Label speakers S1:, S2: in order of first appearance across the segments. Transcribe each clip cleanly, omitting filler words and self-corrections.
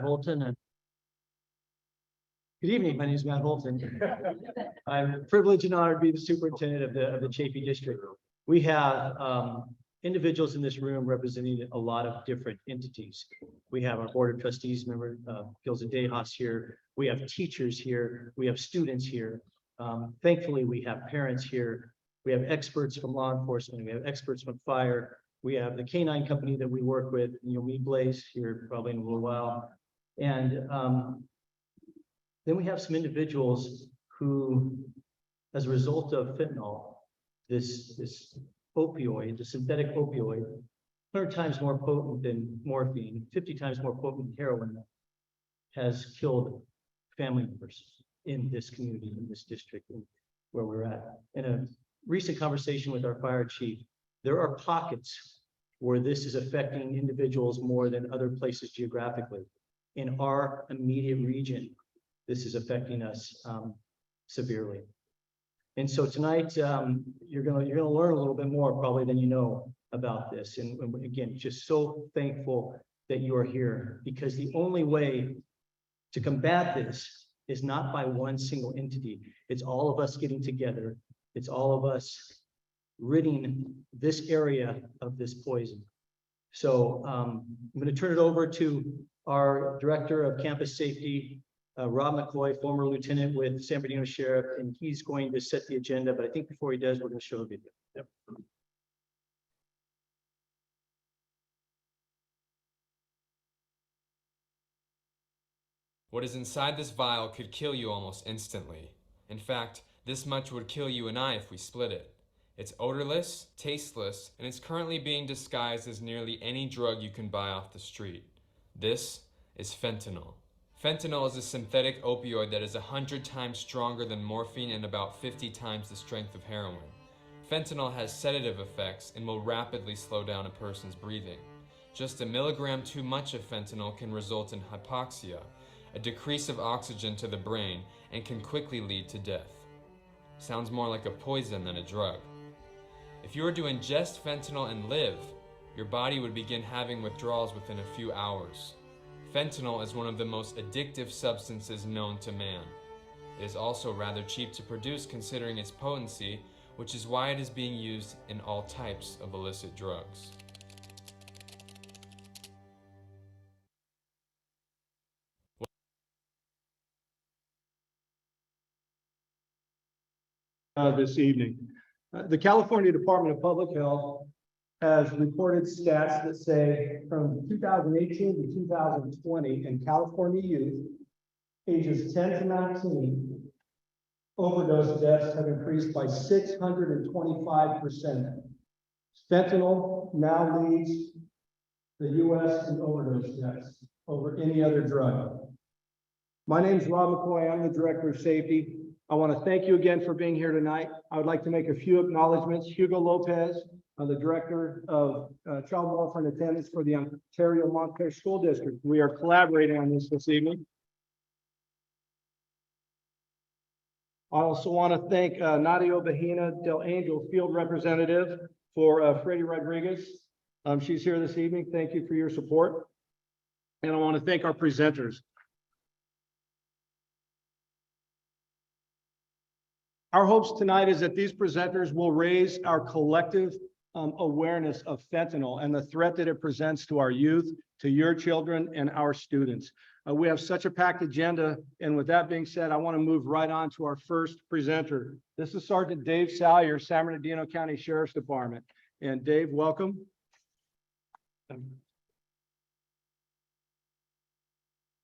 S1: Holton. And good evening. My name is Matt Holton. I'm privileged and honored to be the superintendent of the Chaffey district. We have individuals in this room representing a lot of different entities. We have our board of trustees member, Gilza Dehas here. We have teachers here. We have students here. Thankfully, we have parents here. We have experts from law enforcement. We have experts from fire. We have the K-9 company that we work with. You'll meet Blaze here probably in a little while. And then we have some individuals who, as a result of fentanyl, this opioid, the synthetic opioid, 100 times more potent than morphine, 50 times more potent than heroin, has killed family members in this community, in this district, where we're at. In a recent conversation with our fire chief, there are pockets where this is affecting individuals more than other places geographically. In our immediate region, this is affecting us severely. And so tonight, you're gonna learn a little bit more probably than you know about this. And again, just so thankful that you are here, because the only way to combat this is not by one single entity. It's all of us getting together. It's all of us ridding this area of this poison. So I'm going to turn it over to our director of campus safety, Rob McCoy, former lieutenant with San Bernardino Sheriff, and he's going to set the agenda. But I think before he does, we're going to show a video. Yep.
S2: What is inside this vial could kill you almost instantly. In fact, this much would kill you and I if we split it. It's odorless, tasteless, and it's currently being disguised as nearly any drug you can buy off the street. This is fentanyl. Fentanyl is a synthetic opioid that is 100 times stronger than morphine and about 50 times the strength of heroin. Fentanyl has sedative effects and will rapidly slow down a person's breathing. Just a milligram too much of fentanyl can result in hypoxia, a decrease of oxygen to the brain, and can quickly lead to death. Sounds more like a poison than a drug. If you were to ingest fentanyl and live, your body would begin having withdrawals within a few hours. Fentanyl is one of the most addictive substances known to man. It is also rather cheap to produce considering its potency, which is why it is being used in all types of illicit drugs.
S3: This evening. The California Department of Public Health has reported stats that say from 2018 to 2020 in California youth, ages 10 to 19, overdose deaths have increased by 625%. Fentanyl now leads the U.S. in overdose deaths over any other drug. My name is Rob McCoy. I'm the Director of Safety. I want to thank you again for being here tonight. I would like to make a few acknowledgments. Hugo Lopez, the Director of Child Welfare and Attendance for the Ontario Montclair School District. We are collaborating on this evening. I also want to thank Nadia Bahina Del Angel, Field Representative for Freddie Rodriguez. She's here this evening. Thank you for your support. And I want to thank our presenters. Our hopes tonight is that these presenters will raise our collective awareness of fentanyl and the threat that it presents to our youth, to your children, and our students. We have such a packed agenda, and with that being said, I want to move right on to our first presenter. This is Sergeant Dave Salyer, San Bernardino County Sheriff's Department. And Dave, welcome.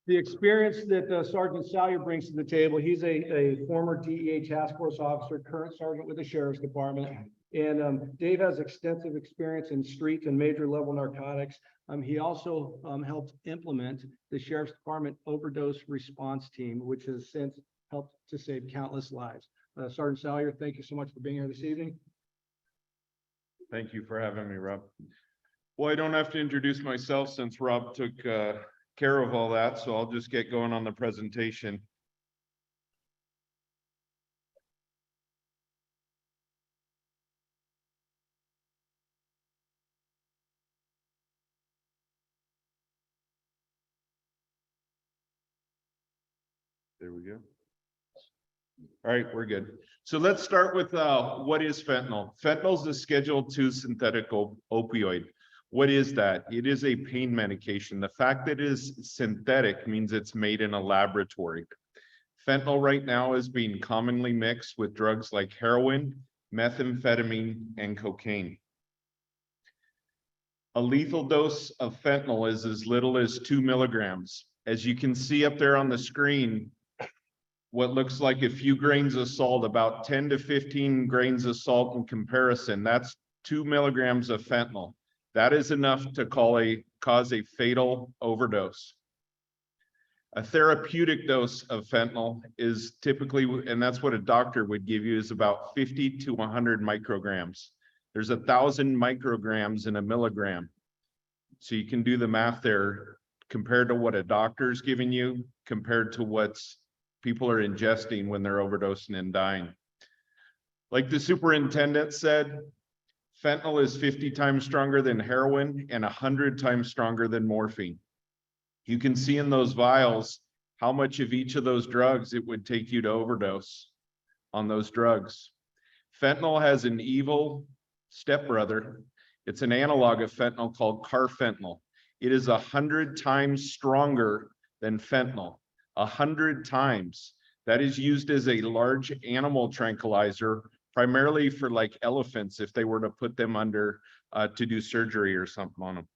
S3: The experience that Sergeant Salyer brings to the table, he's a former DEA task force officer, current sergeant with the Sheriff's Department. And Dave has extensive experience in street and major level narcotics. He also helped implement the Sheriff's Department overdose response team, which has since helped to save countless lives. Sergeant Salyer, thank you so much for being here this evening.
S4: Thank you for having me, Rob. Well, I don't have to introduce myself since Rob took care of all that, so I'll just get going on the presentation. There we go. All right, we're good. So let's start with what is fentanyl? Fentanyl is a Schedule II synthetic opioid. What is that? It is a pain medication. The fact that it is synthetic means it's made in a laboratory. Fentanyl right now is being commonly mixed with drugs like heroin, methamphetamine, and cocaine. A lethal dose of fentanyl is as little as 2 milligrams. As you can see up there on the screen, what looks like a few grains of salt, about 10 to 15 grains of salt in comparison, that's 2 milligrams of fentanyl. That is enough to cause a fatal overdose. A therapeutic dose of fentanyl is typically, and that's what a doctor would give you, is about 50 to 100 micrograms. There's 1,000 micrograms in a milligram. So you can do the math there compared to what a doctor's giving you, compared to what people are ingesting when they're overdosing and dying. Like the superintendent said, fentanyl is 50 times stronger than heroin and 100 times stronger than morphine. You can see in those vials how much of each of those drugs it would take you to overdose on those drugs. Fentanyl has an evil stepbrother. It's an analog of fentanyl called carfentanil. It is 100 times stronger than fentanyl, 100 times. That is used as a large animal tranquilizer, primarily for like elephants, if they were to put them under to do surgery or something on them.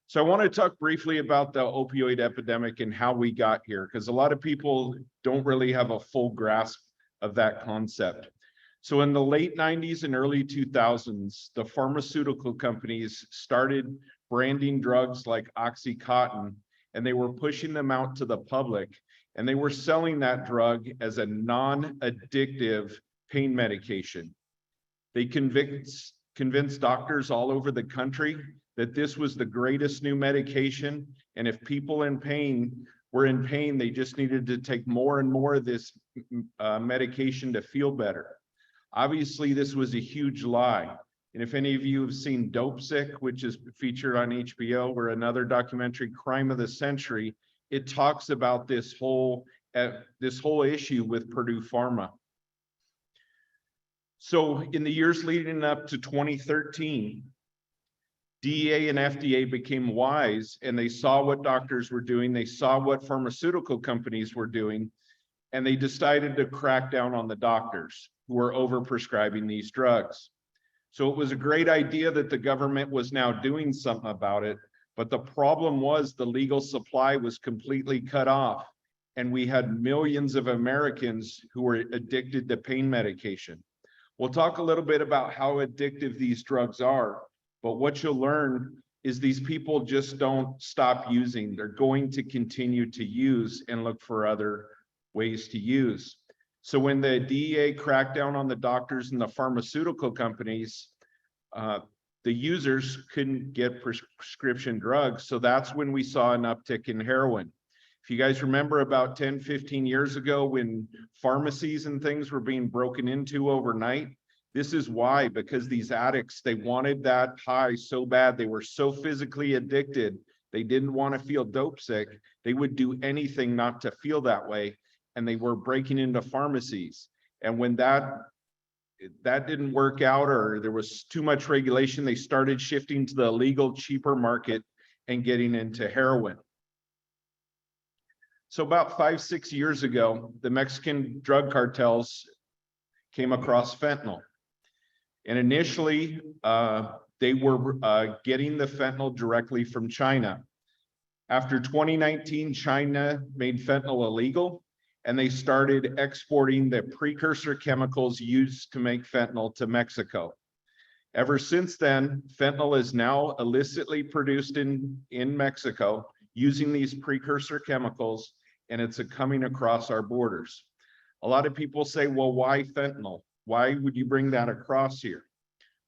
S4: So I want to talk briefly about the opioid epidemic and how we got here, because a lot of people don't really have a full grasp of that concept. So in the late 90s and early 2000s, the pharmaceutical companies started branding drugs like Oxycontin, and they were pushing them out to the public, and they were selling that drug as a non-addictive pain medication. They convinced doctors all over the country that this was the greatest new medication, and if people were in pain, they just needed to take more and more of this medication to feel better. Obviously, this was a huge lie. And if any of you have seen Dope Sick, which is featured on HBO, or another documentary, Crime of the Century, it talks about this whole issue with Purdue Pharma. So in the years leading up to 2013, DEA and FDA became wise, and they saw what doctors were doing. They saw what pharmaceutical companies were doing, and they decided to crack down on the doctors who were overprescribing these drugs. So it was a great idea that the government was now doing something about it, but the problem was the legal supply was completely cut off, and we had millions of Americans who were addicted to pain medication. We'll talk a little bit about how addictive these drugs are, but what you'll learn is these people just don't stop using. They're going to continue to use and look for other ways to use. So when the DEA cracked down on the doctors and the pharmaceutical companies, the users couldn't get prescription drugs. So that's when we saw an uptick in heroin. If you guys remember about 10, 15 years ago when pharmacies and things were being broken into overnight, this is why, because these addicts, they wanted that high so bad. They were so physically addicted. They didn't want to feel dope sick. They would do anything not to feel that way. And they were breaking into pharmacies. And when that didn't work out, or there was too much regulation, they started shifting to the illegal, cheaper market and getting into heroin. So about 5, 6 years ago, the Mexican drug cartels came across fentanyl. And initially, they were getting the fentanyl directly from China. After 2019, China made fentanyl illegal, and they started exporting the precursor chemicals used to make fentanyl to Mexico. Ever since then, fentanyl is now illicitly produced in Mexico using these precursor chemicals, and it's coming across our borders. A lot of people say, well, why fentanyl? Why would you bring that across here?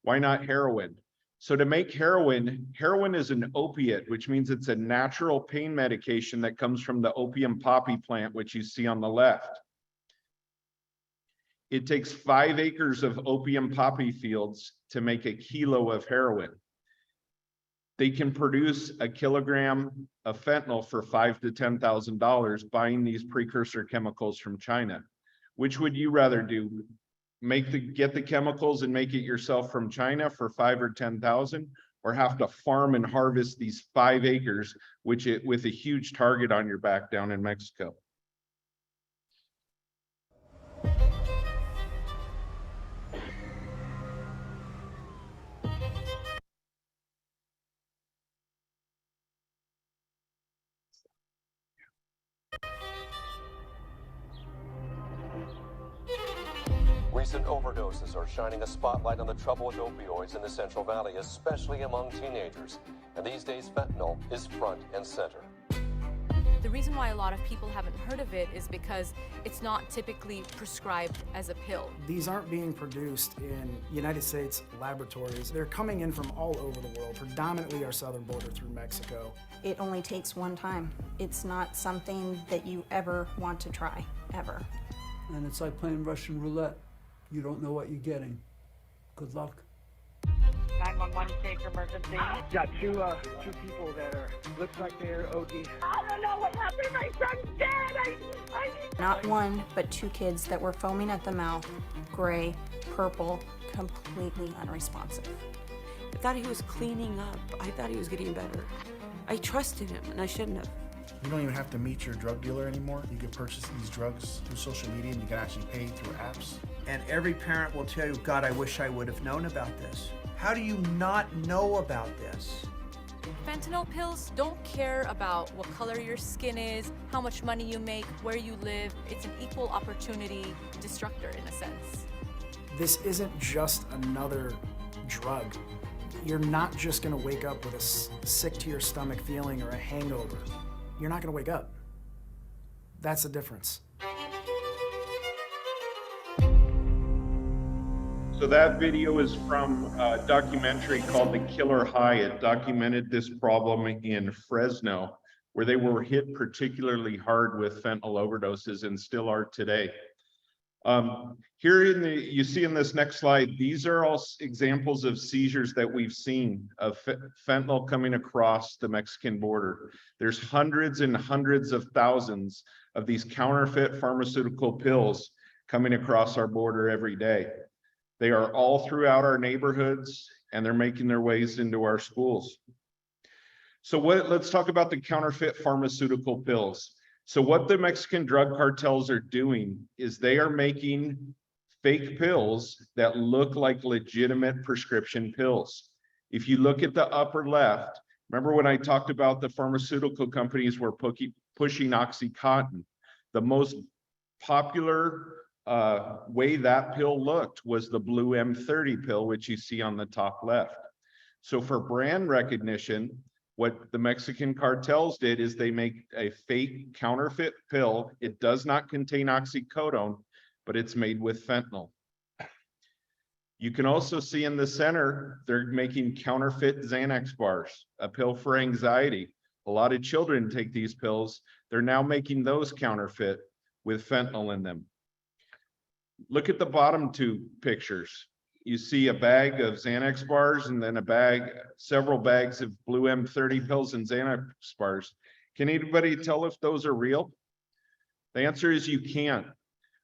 S4: Why not heroin? So to make heroin is an opiate, which means it's a natural pain medication that comes from the opium poppy plant, which you see on the left. It takes 5 acres of opium poppy fields to make a kilo of heroin. they can produce a kilogram of fentanyl for $5,000 to $10,000 buying these precursor chemicals from China. Which would you rather do? Get the chemicals and make it yourself from China for 5,000 or 10,000, or have to farm and harvest these 5 acres, with a huge target on your back down in Mexico?
S5: Recent overdoses are shining a spotlight on the trouble with opioids in the Central Valley, especially among teenagers. And these days, fentanyl is front and center.
S6: The reason why a lot of people haven't heard of it is because it's not typically prescribed as a pill.
S7: These aren't being produced in United States laboratories. They're coming in from all over the world, predominantly our southern border through Mexico.
S8: It only takes one time. It's not something that you ever want to try, ever.
S9: And it's like playing Russian roulette. You don't know what you're getting. Good luck.
S10: 911, take emergency.
S3: Got two people that looks like they're OD.
S10: I don't know what happened. My son's dead.
S8: Not one, but 2 kids that were foaming at the mouth, gray, purple, completely unresponsive.
S11: I thought he was cleaning up. I thought he was getting better. I trusted him, and I shouldn't have.
S12: You don't even have to meet your drug dealer anymore. You can purchase these drugs through social media, and you can actually pay through apps.
S13: And every parent will tell you, God, I wish I would have known about this. How do you not know about this?
S6: Fentanyl pills don't care about what color your skin is, how much money you make, where you live. It's an equal opportunity destructor in a sense.
S7: This isn't just another drug. You're not just gonna wake up with a sick to your stomach feeling or a hangover. You're not gonna wake up. That's the difference.
S4: So that video is from a documentary called The Killer High. It documented this problem in Fresno, where they were hit particularly hard with fentanyl overdoses and still are today. Here you see in this next slide, these are all examples of seizures that we've seen of fentanyl coming across the Mexican border. There's hundreds and hundreds of thousands of these counterfeit pharmaceutical pills coming across our border every day. They are all throughout our neighborhoods, and they're making their ways into our schools. So let's talk about the counterfeit pharmaceutical pills. So what the Mexican drug cartels are doing is they are making fake pills that look like legitimate prescription pills. If you look at the upper left, remember when I talked about the pharmaceutical companies were pushing OxyContin? The most popular way that pill looked was the blue M30 pill, which you see on the top left. So for brand recognition, what the Mexican cartels did is they make a fake counterfeit pill. It does not contain oxycodone, but it's made with fentanyl. You can also see in the center, they're making counterfeit Xanax bars, a pill for anxiety. A lot of children take these pills. They're now making those counterfeit with fentanyl in them. Look at the bottom 2 pictures. You see a bag of Xanax bars and then several bags of blue M30 pills and Xanax bars. Can anybody tell if those are real? The answer is you can't.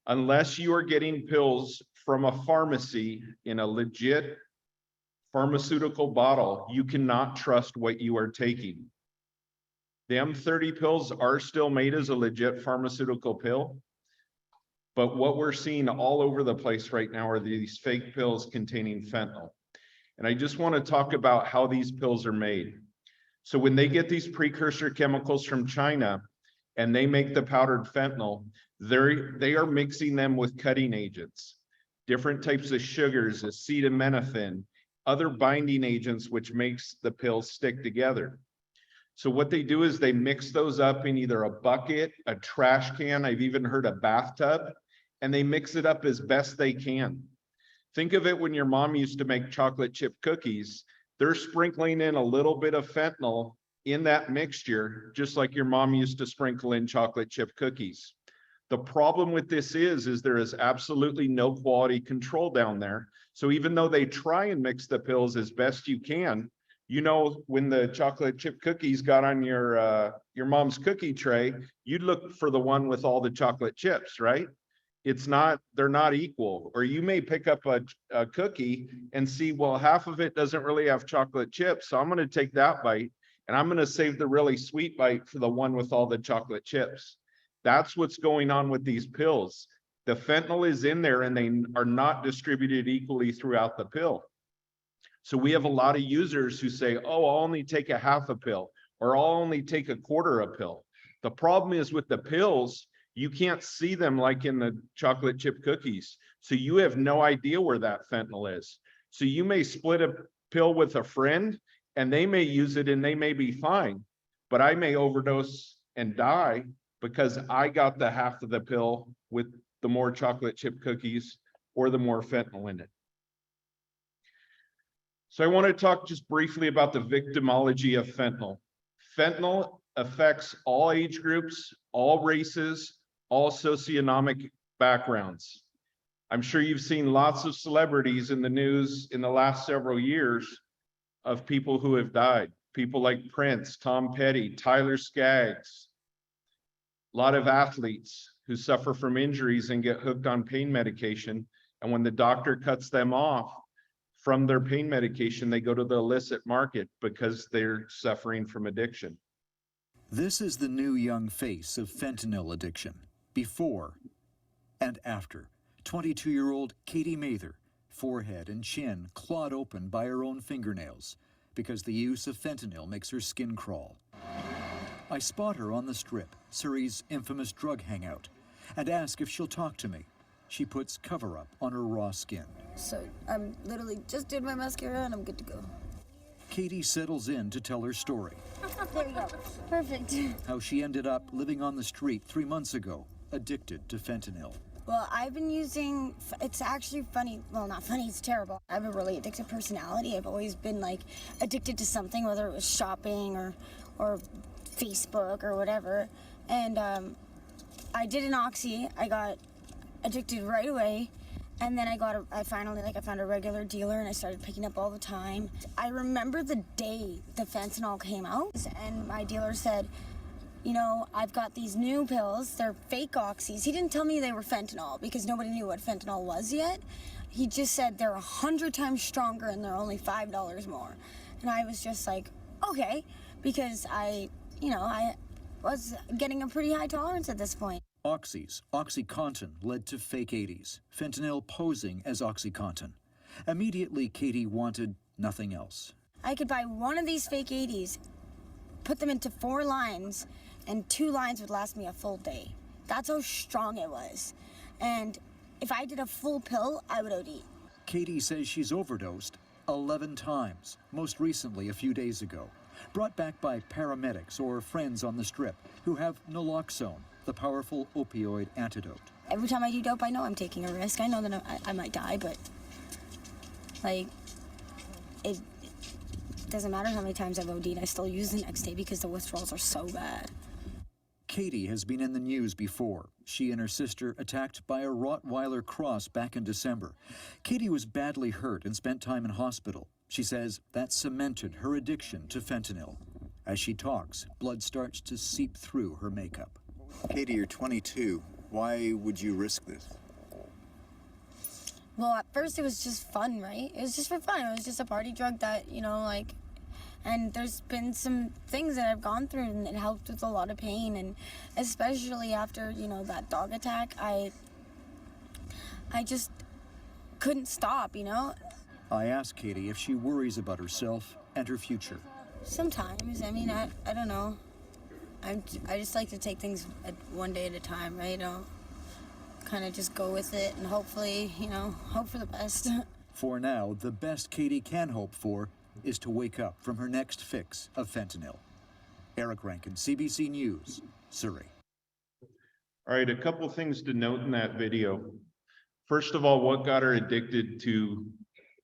S4: Unless you are getting pills from a pharmacy in a legit pharmaceutical bottle, you cannot trust what you are taking. The M30 pills are still made as a legit pharmaceutical pill. But what we're seeing all over the place right now are these fake pills containing fentanyl. And I just want to talk about how these pills are made. So when they get these precursor chemicals from China and they make the powdered fentanyl, they are mixing them with cutting agents, different types of sugars, acetaminophen, other binding agents, which makes the pills stick together. So what they do is they mix those up in either a bucket, a trash can, I've even heard a bathtub, and they mix it up as best they can. Think of it when your mom used to make chocolate chip cookies. They're sprinkling in a little bit of fentanyl in that mixture, just like your mom used to sprinkle in chocolate chip cookies. The problem with this is there is absolutely no quality control down there. So even though they try and mix the pills as best you can, You know, when the chocolate chip cookies got on your mom's cookie tray, you'd look for the one with all the chocolate chips, right? It's not, they're not equal. Or you may pick up a cookie and see, well, half of it doesn't really have chocolate chips. So I'm going to take that bite and I'm going to save the really sweet bite for the one with all the chocolate chips. That's what's going on with these pills. The fentanyl is in there and they are not distributed equally throughout the pill. So we have a lot of users who say, oh, I'll only take a half a pill, or I'll only take a quarter a pill. The problem is with the pills, you can't see them like in the chocolate chip cookies. So you have no idea where that fentanyl is. So you may split a pill with a friend and they may use it and they may be fine, but I may overdose and die because I got the half of the pill with the more chocolate chip cookies or the more fentanyl in it. So I want to talk just briefly about the victimology of fentanyl. Fentanyl affects all age groups, all races, all socioeconomic backgrounds. I'm sure you've seen lots of celebrities in the news in the last several years of people who have died. People like Prince, Tom Petty, Tyler Skaggs, a lot of athletes who suffer from injuries and get hooked on pain medication. And when the doctor cuts them off from their pain medication, they go to the illicit market because they're suffering from addiction.
S14: This is the new young face of fentanyl addiction, before and after. 22-year-old Katie Mather, forehead and chin clawed open by her own fingernails because the use of fentanyl makes her skin crawl. I spot her on the Strip, Surrey's infamous drug hangout, and ask if she'll talk to me. She puts cover-up on her raw skin.
S15: So I'm literally just did my mascara and I'm good to go.
S14: Katie settles in to tell her story.
S15: There you go. Perfect.
S14: How she ended up living on the street 3 months ago, addicted to fentanyl.
S15: Well, I've been using, it's actually funny, well, not funny, it's terrible. I have a really addictive personality. I've always been like addicted to something, whether it was shopping or Facebook or whatever. And I did an oxy. I got addicted right away. And then I finally found a regular dealer and I started picking up all the time. I remember the day the fentanyl came out and my dealer said, you know, I've got these new pills, they're fake oxys. He didn't tell me they were fentanyl because nobody knew what fentanyl was yet. He just said they're 100 times stronger and they're only $5 more. And I was just like, okay, because I was getting a pretty high tolerance at this point.
S14: Oxys, OxyContin, led to fake 80s, fentanyl posing as OxyContin. Immediately, Katie wanted nothing else.
S15: I could buy one of these fake 80s, put them into 4 lines, and 2 lines would last me a full day. That's how strong it was. And if I did a full pill, I would OD.
S14: Katie says she's overdosed 11 times, most recently a few days ago. Brought back by paramedics or friends on the Strip who have naloxone, the powerful opioid antidote.
S15: Every time I do dope, I know I'm taking a risk. I know that I might die, but like, it doesn't matter how many times I've OD'd, I still use the next day because the withdrawals are so bad.
S14: Katie has been in the news before. She and her sister attacked by a Rottweiler cross back in December. Katie was badly hurt and spent time in hospital. She says that cemented her addiction to fentanyl. As she talks, blood starts to seep through her makeup.
S16: Katie, you're 22. Why would you risk this?
S15: Well, at first it was just fun, right? It was just for fun. It was just a party drug that, you know, like, and there's been some things that I've gone through and it helped with a lot of pain. And especially after, you know, that dog attack, I just couldn't stop, you know?
S14: I ask Katie if she worries about herself and her future.
S15: Sometimes. I mean, I don't know. I just like to take things one day at a time, right? You know, kind of just go with it and hopefully, you know, hope for the best.
S14: For now, the best Katie can hope for is to wake up from her next fix of fentanyl. Eric Rankin, CBC News, Surrey.
S4: All right, a couple things to note in that video. First of all, what got her addicted to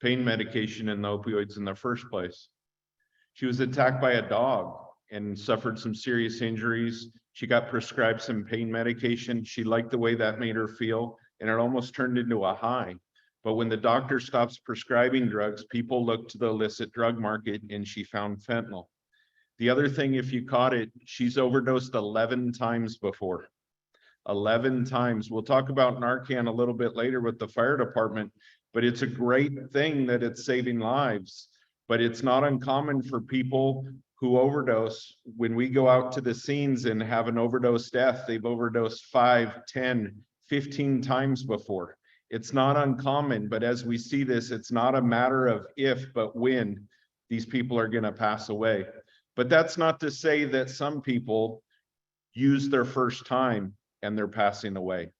S4: pain medication and the opioids in the first place? She was attacked by a dog and suffered some serious injuries. She got prescribed some pain medication. She liked the way that made her feel, and it almost turned into a high. But when the doctor stops prescribing drugs, people look to the illicit drug market, and she found fentanyl. The other thing, if you caught it, she's overdosed 11 times before. 11 times. We'll talk about Narcan a little bit later with the fire department, but it's a great thing that it's saving lives. But it's not uncommon for people who overdose. When we go out to the scenes and have an overdose death, they've overdosed 5, 10, 15 times before. It's not uncommon, but as we see this, it's not a matter of if, but when these people are going to pass away. But that's not to say that some people use their first time and they're passing away.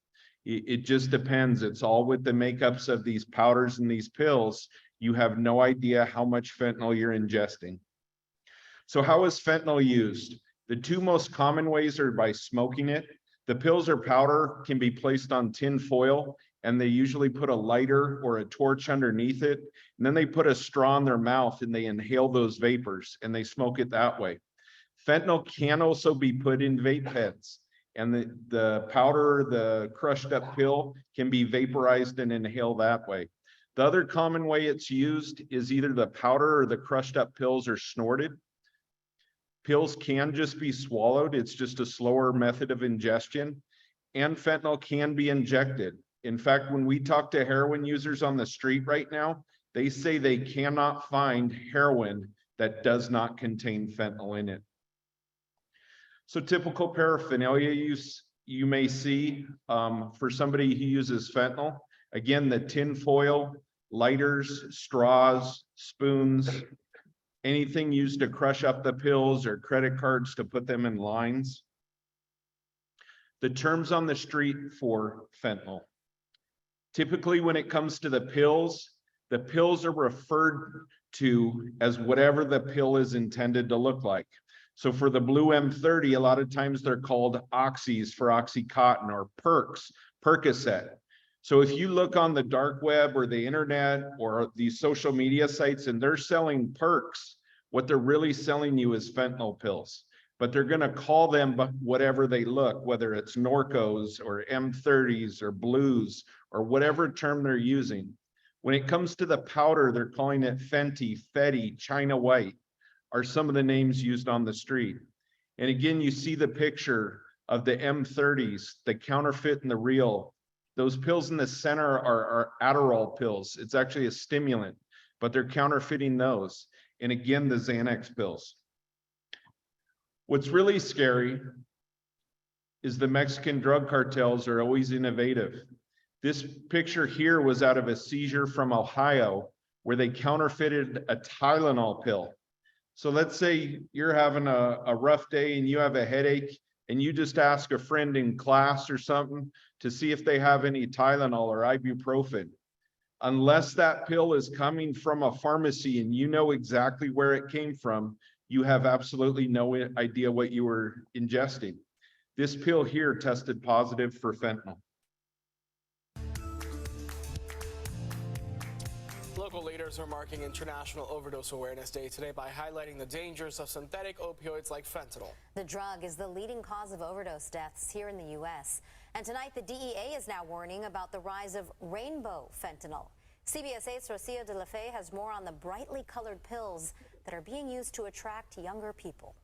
S4: It just depends. It's all with the makeups of these powders and these pills. You have no idea how much fentanyl you're ingesting. So how is fentanyl used? The two most common ways are by smoking it. The pills or powder can be placed on tin foil, and they usually put a lighter or a torch underneath it. And then they put a straw in their mouth and they inhale those vapors and they smoke it that way. Fentanyl can also be put in vape pens, and the powder, the crushed up pill, can be vaporized and inhaled that way. The other common way it's used is either the powder or the crushed up pills are snorted. Pills can just be swallowed. It's just a slower method of ingestion. And fentanyl can be injected. In fact, when we talk to heroin users on the street right now, they say they cannot find heroin that does not contain fentanyl in it. So typical paraphernalia use you may see for somebody who uses fentanyl. Again, the tin foil, lighters, straws, spoons, anything used to crush up the pills, or credit cards to put them in lines. The terms on the street for fentanyl. Typically, when it comes to the pills are referred to as whatever the pill is intended to look like. So for the blue M30, a lot of times they're called oxys for Oxycontin, or perks, Percocet. So if you look on the dark web or the internet or these social media sites and they're selling perks, what they're really selling you is fentanyl pills. But they're going to call them whatever they look, whether it's Norcos or M30s or blues or whatever term they're using. When it comes to the powder, they're calling it Fenty, Fetty, China White are some of the names used on the street. And again, you see the picture of the M30s, the counterfeit and the real. Those pills in the center are Adderall pills. It's actually a stimulant, but they're counterfeiting those. And again, the Xanax pills. What's really scary is the Mexican drug cartels are always innovative. This picture here was out of a seizure from Ohio where they counterfeited a Tylenol pill. So let's say you're having a rough day and you have a headache and you just ask a friend in class or something to see if they have any Tylenol or ibuprofen. Unless that pill is coming from a pharmacy and you know exactly where it came from, you have absolutely no idea what you were ingesting. This pill here tested positive for fentanyl.
S17: Local leaders are marking International Overdose Awareness Day today by highlighting the dangers of synthetic opioids like fentanyl.
S18: The drug is the leading cause of overdose deaths here in the U.S. And tonight, the DEA is now warning about the rise of rainbow fentanyl. CBS 8's Rocio de la Fe has more on the brightly colored pills that are being used to attract younger people.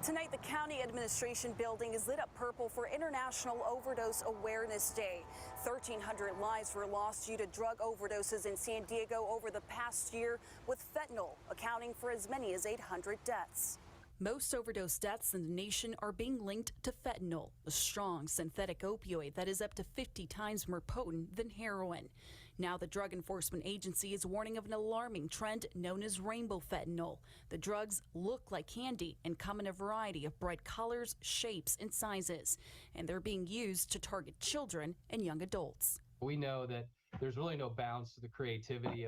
S19: Tonight, the county administration building is lit up purple for International Overdose Awareness Day. 1,300 lives were lost due to drug overdoses in San Diego over the past year, with fentanyl accounting for as many as 800 deaths.
S20: Most overdose deaths in the nation are being linked to fentanyl, a strong synthetic opioid that is up to 50 times more potent than heroin. Now the Drug Enforcement Agency is warning of an alarming trend known as rainbow fentanyl. The drugs look like candy and come in a variety of bright colors, shapes, and sizes, and they're being used to target children and young adults.
S21: We know that there's really no bounds to the creativity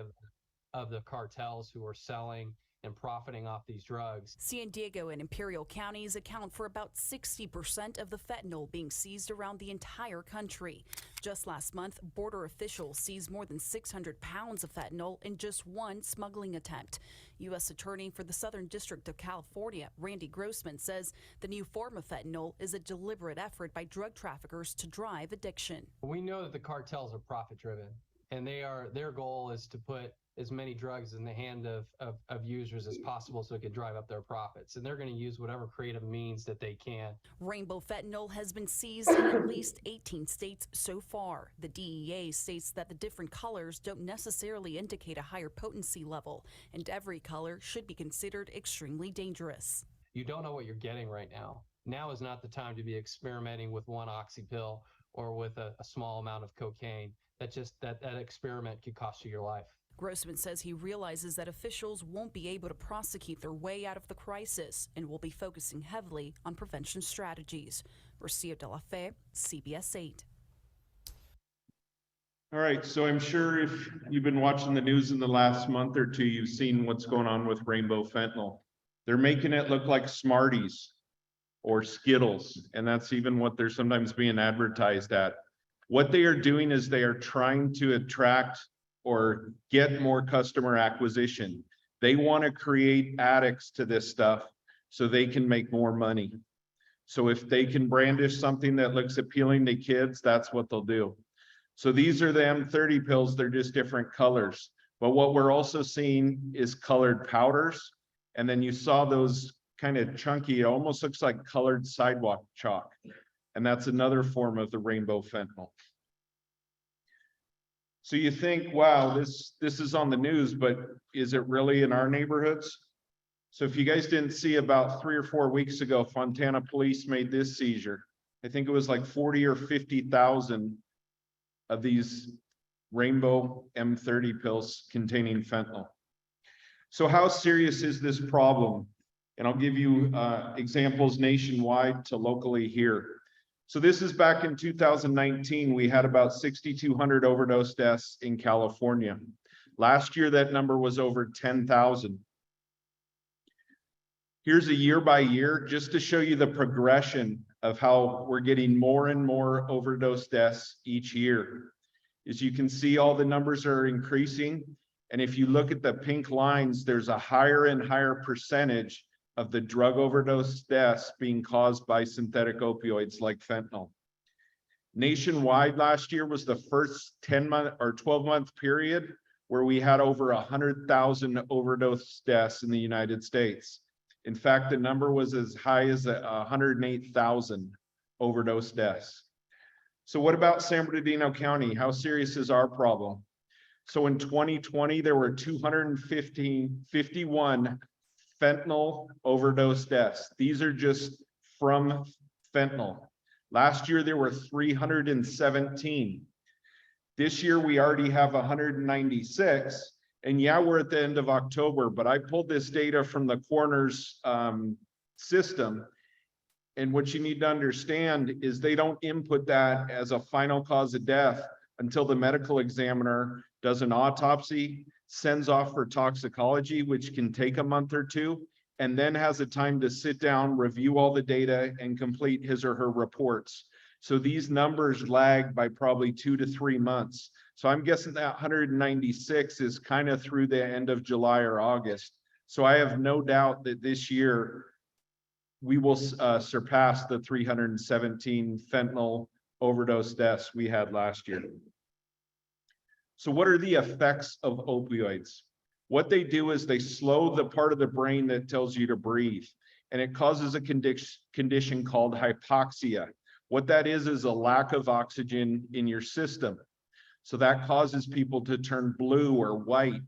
S21: of the cartels who are selling and profiting off these drugs.
S20: San Diego and Imperial counties account for about 60% of the fentanyl being seized around the entire country. Just last month, border officials seized more than 600 pounds of fentanyl in just one smuggling attempt. U.S. Attorney for the Southern District of California, Randy Grossman, says the new form of fentanyl is a deliberate effort by drug traffickers to drive addiction.
S21: We know that the cartels are profit-driven. and their goal is to put as many drugs in the hand of users as possible so it could drive up their profits. And they're going to use whatever creative means that they can.
S20: Rainbow fentanyl has been seized in at least 18 states so far. The DEA states that the different colors don't necessarily indicate a higher potency level, and every color should be considered extremely dangerous.
S21: You don't know what you're getting right now. Now is not the time to be experimenting with one oxy pill or with a small amount of cocaine. That experiment could cost you your life.
S20: Grossman says he realizes that officials won't be able to prosecute their way out of the crisis and will be focusing heavily on prevention strategies. Rocio de la Fe, CBS 8.
S4: All right, so I'm sure if you've been watching the news in the last month or two, you've seen what's going on with Rainbow Fentanyl. They're making it look like Smarties or Skittles, and that's even what they're sometimes being advertised at. What they are doing is they are trying to attract or get more customer acquisition. They want to create addicts to this stuff so they can make more money. So if they can brandish something that looks appealing to kids, that's what they'll do. So these are the M30 pills, they're just different colors. But what we're also seeing is colored powders. And then you saw those kind of chunky, it almost looks like colored sidewalk chalk. And that's another form of the rainbow fentanyl. So you think, wow, this is on the news, but is it really in our neighborhoods? So if you guys didn't see, about 3 or 4 weeks ago, Fontana police made this seizure. I think it was like 40 or 50,000 of these rainbow M30 pills containing fentanyl. So how serious is this problem? And I'll give you examples nationwide to locally here. So this is back in 2019, we had about 6,200 overdose deaths in California. Last year, that number was over 10,000. Here's a year by year, just to show you the progression of how we're getting more and more overdose deaths each year. As you can see, all the numbers are increasing. And if you look at the pink lines, there's a higher and higher percentage of the drug overdose deaths being caused by synthetic opioids like fentanyl. Nationwide last year was the first 10-month or 12-month period where we had over 100,000 overdose deaths in the United States. In fact, the number was as high as 108,000 overdose deaths. So what about San Bernardino County? How serious is our problem? So in 2020, there were 251 fentanyl overdose deaths. These are just from fentanyl. Last year, there were 317. This year, we already have 196. And yeah, we're at the end of October, but I pulled this data from the coroner's system. And what you need to understand is they don't input that as a final cause of death until the medical examiner does an autopsy, sends off for toxicology, which can take a month or two, and then has a time to sit down, review all the data, and complete his or her reports. So these numbers lag by probably 2 to 3 months. So I'm guessing that 196 is kind of through the end of July or August. So I have no doubt that this year we will surpass the 317 fentanyl overdose deaths we had last year. So what are the effects of opioids? What they do is they slow the part of the brain that tells you to breathe, and it causes a condition called hypoxia. What that is a lack of oxygen in your system. So that causes people to turn blue or white,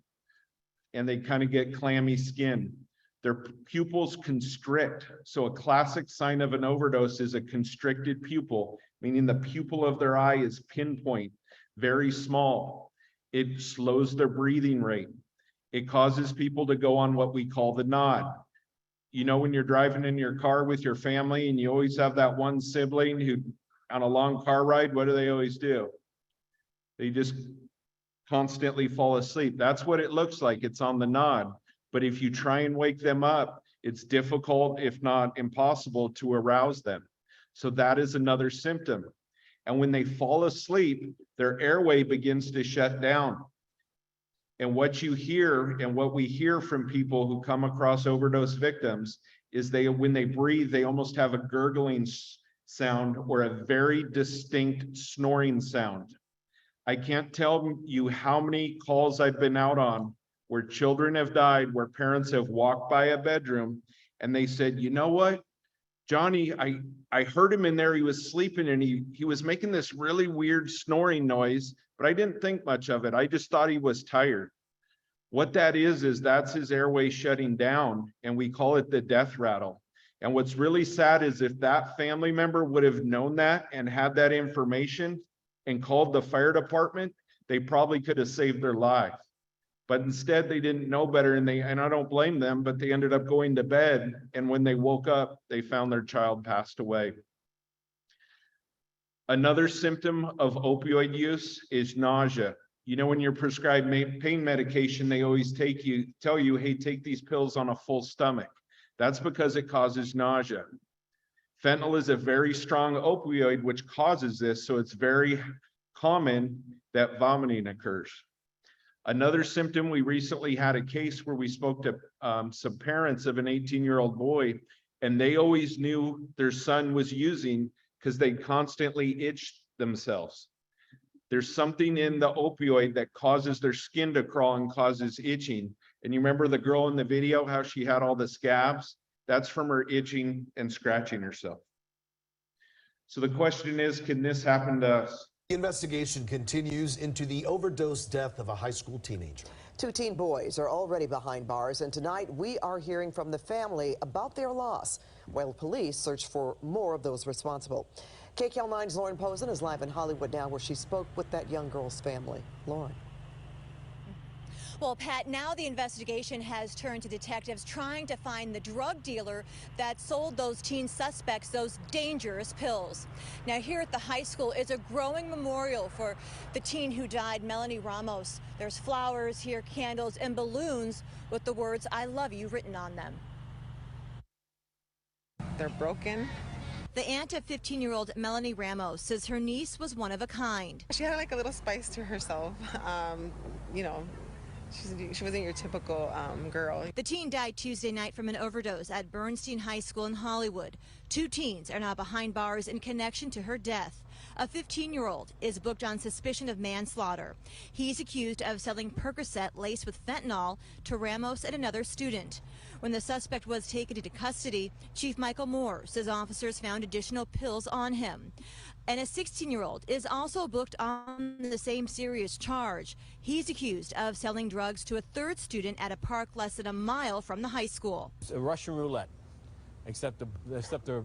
S4: and they kind of get clammy skin. Their pupils constrict. So a classic sign of an overdose is a constricted pupil, meaning the pupil of their eye is pinpoint, very small. It slows their breathing rate. It causes people to go on what we call the nod. You know, when you're driving in your car with your family and you always have that one sibling who, on a long car ride, what do they always do? They just constantly fall asleep. That's what it looks like. It's on the nod. But if you try and wake them up, it's difficult, if not impossible, to arouse them. So that is another symptom. And when they fall asleep, their airway begins to shut down. And what you hear and what we hear from people who come across overdose victims is when they breathe, they almost have a gurgling sound or a very distinct snoring sound. I can't tell you how many calls I've been out on where children have died, where parents have walked by a bedroom and they said, you know what, Johnny, I heard him in there, he was sleeping and he was making this really weird snoring noise, but I didn't think much of it. I just thought he was tired. What that is that's his airway shutting down, and we call it the death rattle. And what's really sad is if that family member would have known that and had that information and called the fire department, they probably could have saved their life. But instead they didn't know better, and I don't blame them, but they ended up going to bed, and when they woke up, they found their child passed away. Another symptom of opioid use is nausea. You know, when you're prescribed pain medication, they always tell you, hey, take these pills on a full stomach. That's because it causes nausea. Fentanyl is a very strong opioid which causes this, so it's very common that vomiting occurs. Another symptom, we recently had a case where we spoke to some parents of an 18-year-old boy, and they always knew their son was using because they constantly itched themselves. There's something in the opioid that causes their skin to crawl and causes itching. And you remember the girl in the video, how she had all the scabs? That's from her itching and scratching herself. So the question is, can this happen to us?
S1: The investigation continues into the overdose death of a high school teenager.
S22: 2 teen boys are already behind bars, and tonight we are hearing from the family about their loss, while police search for more of those responsible. KCAL 9's Lauren Posen is live in Hollywood now, where she spoke with that young girl's family. Lauren.
S23: Well, Pat, now the investigation has turned to detectives trying to find the drug dealer that sold those teen suspects those dangerous pills. Now, here at the high school is a growing memorial for the teen who died, Melanie Ramos. There's flowers here, candles, and balloons with the words, "I love you," written on them.
S24: They're broken.
S23: The aunt of 15-year-old Melanie Ramos says her niece was one of a kind.
S24: She had like a little spice to herself. You know, she wasn't your typical girl.
S23: The teen died Tuesday night from an overdose at Bernstein High School in Hollywood. 2 teens are now behind bars in connection to her death. A 15-year-old is booked on suspicion of manslaughter. He's accused of selling Percocet laced with fentanyl to Ramos and another student. When the suspect was taken into custody, Chief Michael Moore says officers found additional pills on him. And a 16-year-old is also booked on the same serious charge. He's accused of selling drugs to a 3rd student at a park less than a mile from the high school.
S25: It's a Russian roulette, except the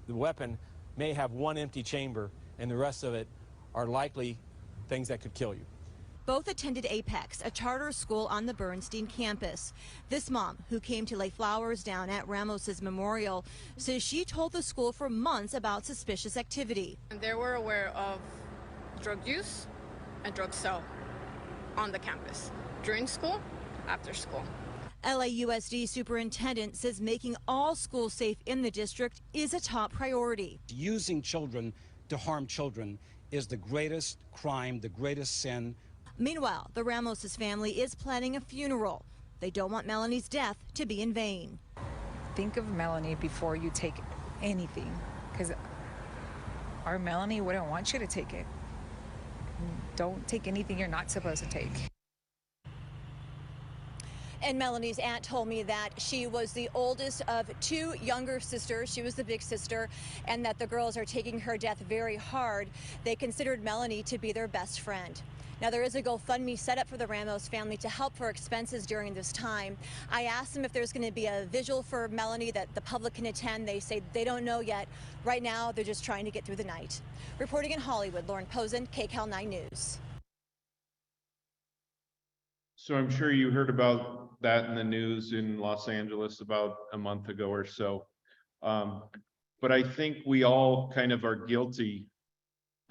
S25: weapon may have one empty chamber, and the rest of it are likely things that could kill you.
S23: Both attended Apex, a charter school on the Bernstein campus. This mom, who came to lay flowers down at Ramos's memorial, says she told the school for months about suspicious activity.
S26: They were aware of drug use and drug sale on the campus, during school, after school.
S23: LAUSD superintendent says making all schools safe in the district is a top priority.
S27: Using children to harm children is the greatest crime, the greatest sin.
S23: Meanwhile, the Ramos' family is planning a funeral. They don't want Melanie's death to be in vain.
S28: Think of Melanie before you take anything, because our Melanie wouldn't want you to take it. Don't take anything you're not supposed to take.
S23: And Melanie's aunt told me that she was the oldest of 2 younger sisters. She was the big sister, and that the girls are taking her death very hard. They considered Melanie to be their best friend. Now, there is a GoFundMe set up for the Ramos family to help for expenses during this time. I asked them if there's going to be a vigil for Melanie that the public can attend. They say they don't know yet. Right now, they're just trying to get through the night. Reporting in Hollywood, Lauren Posen, KCAL 9 News.
S4: So I'm sure you heard about that in the news in Los Angeles about a month ago or so. But I think we all kind of are guilty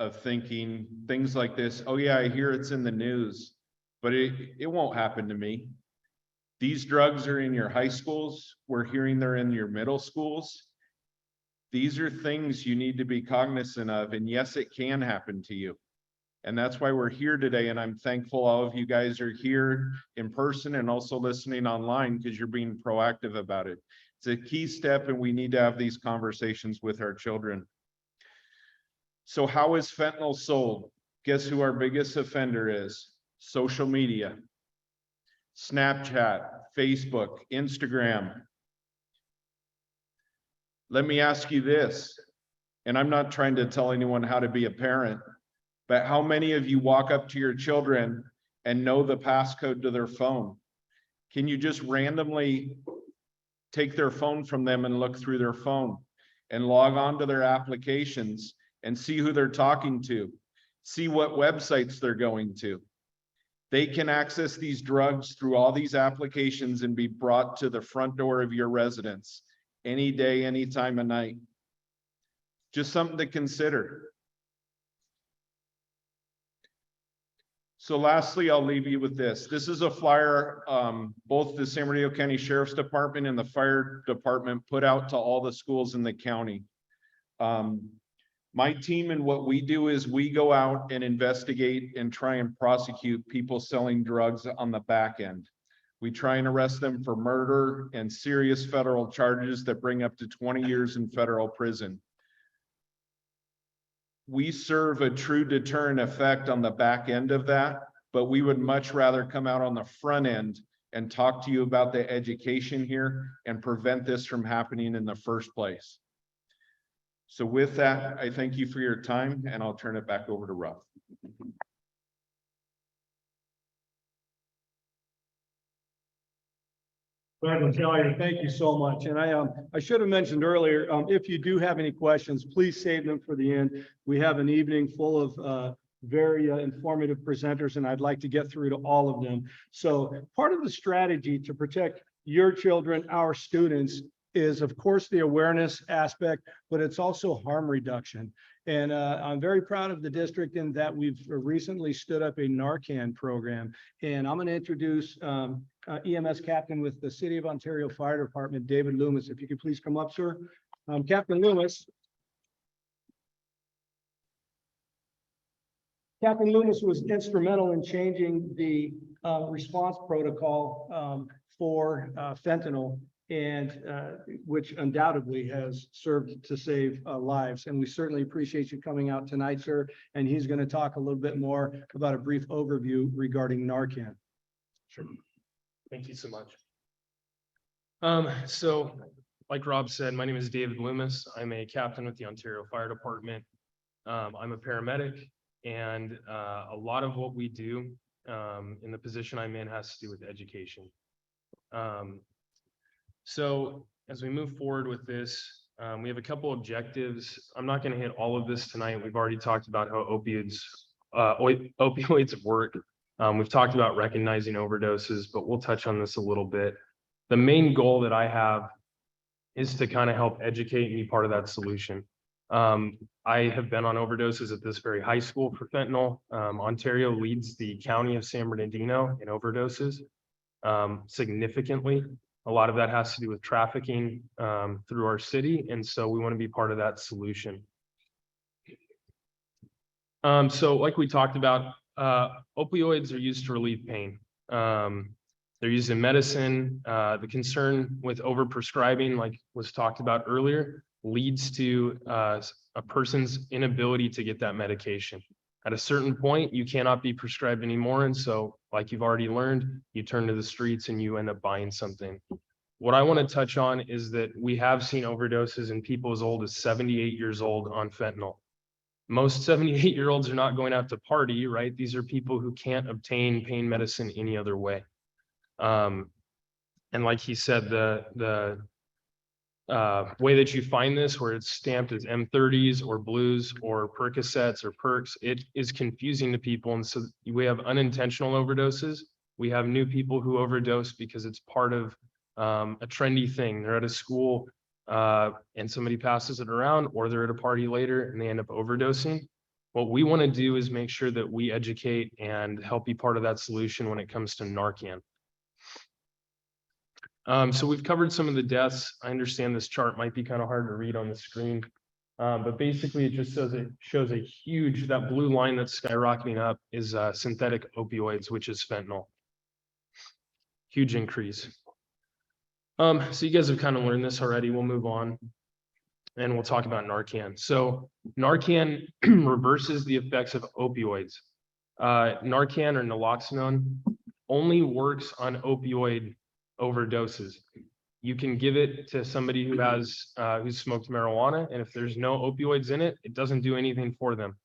S4: of thinking things like this. Oh yeah, I hear it's in the news, but it won't happen to me. These drugs are in your high schools. We're hearing they're in your middle schools. These are things you need to be cognizant of. And yes, it can happen to you. And that's why we're here today. And I'm thankful all of you guys are here in person and also listening online, because you're being proactive about it. It's a key step, and we need to have these conversations with our children. So how is fentanyl sold? Guess who our biggest offender is? Social media. Snapchat, Facebook, Instagram. Let me ask you this, and I'm not trying to tell anyone how to be a parent, but how many of you walk up to your children and know the passcode to their phone? Can you just randomly take their phone from them and look through their phone and log on to their applications and see who they're talking to, see what websites they're going to? They can access these drugs through all these applications and be brought to the front door of your residence any day, any time of night. Just something to consider. So lastly, I'll leave you with this. This is a flyer both the San Bernardino County Sheriff's Department and the Fire Department put out to all the schools in the county. My team and what we do is we go out and investigate and try and prosecute people selling drugs on the back end. We try and arrest them for murder and serious federal charges that bring up to 20 years in federal prison. We serve a true deterrent effect on the back end of that, but we would much rather come out on the front end and talk to you about the education here and prevent this from happening in the first place. So with that, I thank you for your time, and I'll turn it back over to Rob.
S2: Talia, thank you so much. And I should have mentioned earlier, if you do have any questions, please save them for the end. We have an evening full of very informative presenters, and I'd like to get through to all of them. So part of the strategy to protect your children, our students, is of course the awareness aspect, but it's also harm reduction. And I'm very proud of the district in that we've recently stood up a Narcan program. And I'm going to introduce EMS captain with the City of Ontario Fire Department, David Loomis. If you could please come up, sir. Captain Loomis. Captain Loomis was instrumental in changing the response protocol for fentanyl, and which undoubtedly has served to save lives. And we certainly appreciate you coming out tonight, sir. And he's going to talk a little bit more about a brief overview regarding Narcan.
S3: Sure. Thank you so much. So like Rob said, my name is David Loomis. I'm a captain with the Ontario Fire Department. I'm a paramedic, and a lot of what we do in the position I'm in has to do with education. So as we move forward with this, we have a couple objectives. I'm not going to hit all of this tonight. We've already talked about how opioids work. We've talked about recognizing overdoses, but we'll touch on this a little bit. The main goal that I have is to kind of help educate and be part of that solution. I have been on overdoses at this very high school for fentanyl. Ontario leads the county of San Bernardino in overdoses significantly. A lot of that has to do with trafficking through our city, and so we want to be part of that solution. So like we talked about, opioids are used to relieve pain. They're used in medicine. The concern with overprescribing, like was talked about earlier, leads to a person's inability to get that medication. At a certain point, you cannot be prescribed anymore. And so, like you've already learned, you turn to the streets and you end up buying something. What I want to touch on is that we have seen overdoses in people as old as 78 years old on fentanyl. Most 78-year-olds are not going out to party, right? These are people who can't obtain pain medicine any other way. And like he said, the way that you find this, where it's stamped as M30s or blues or Percocets or perks, it is confusing to people. And so we have unintentional overdoses. We have new people who overdose because it's part of a trendy thing. They're at a school and somebody passes it around, or they're at a party later and they end up overdosing. What we want to do is make sure that we educate and help be part of that solution when it comes to Narcan. So we've covered some of the deaths. I understand this chart might be kind of hard to read on the screen, but basically it just shows a huge, that blue line that's skyrocketing up is synthetic opioids, which is fentanyl. Huge increase. So you guys have kind of learned this already. We'll move on. and we'll talk about Narcan. So Narcan reverses the effects of opioids. Narcan or naloxone only works on opioid overdoses. You can give it to somebody who has who's smoked marijuana, and if there's no opioids in it, it doesn't do anything for them.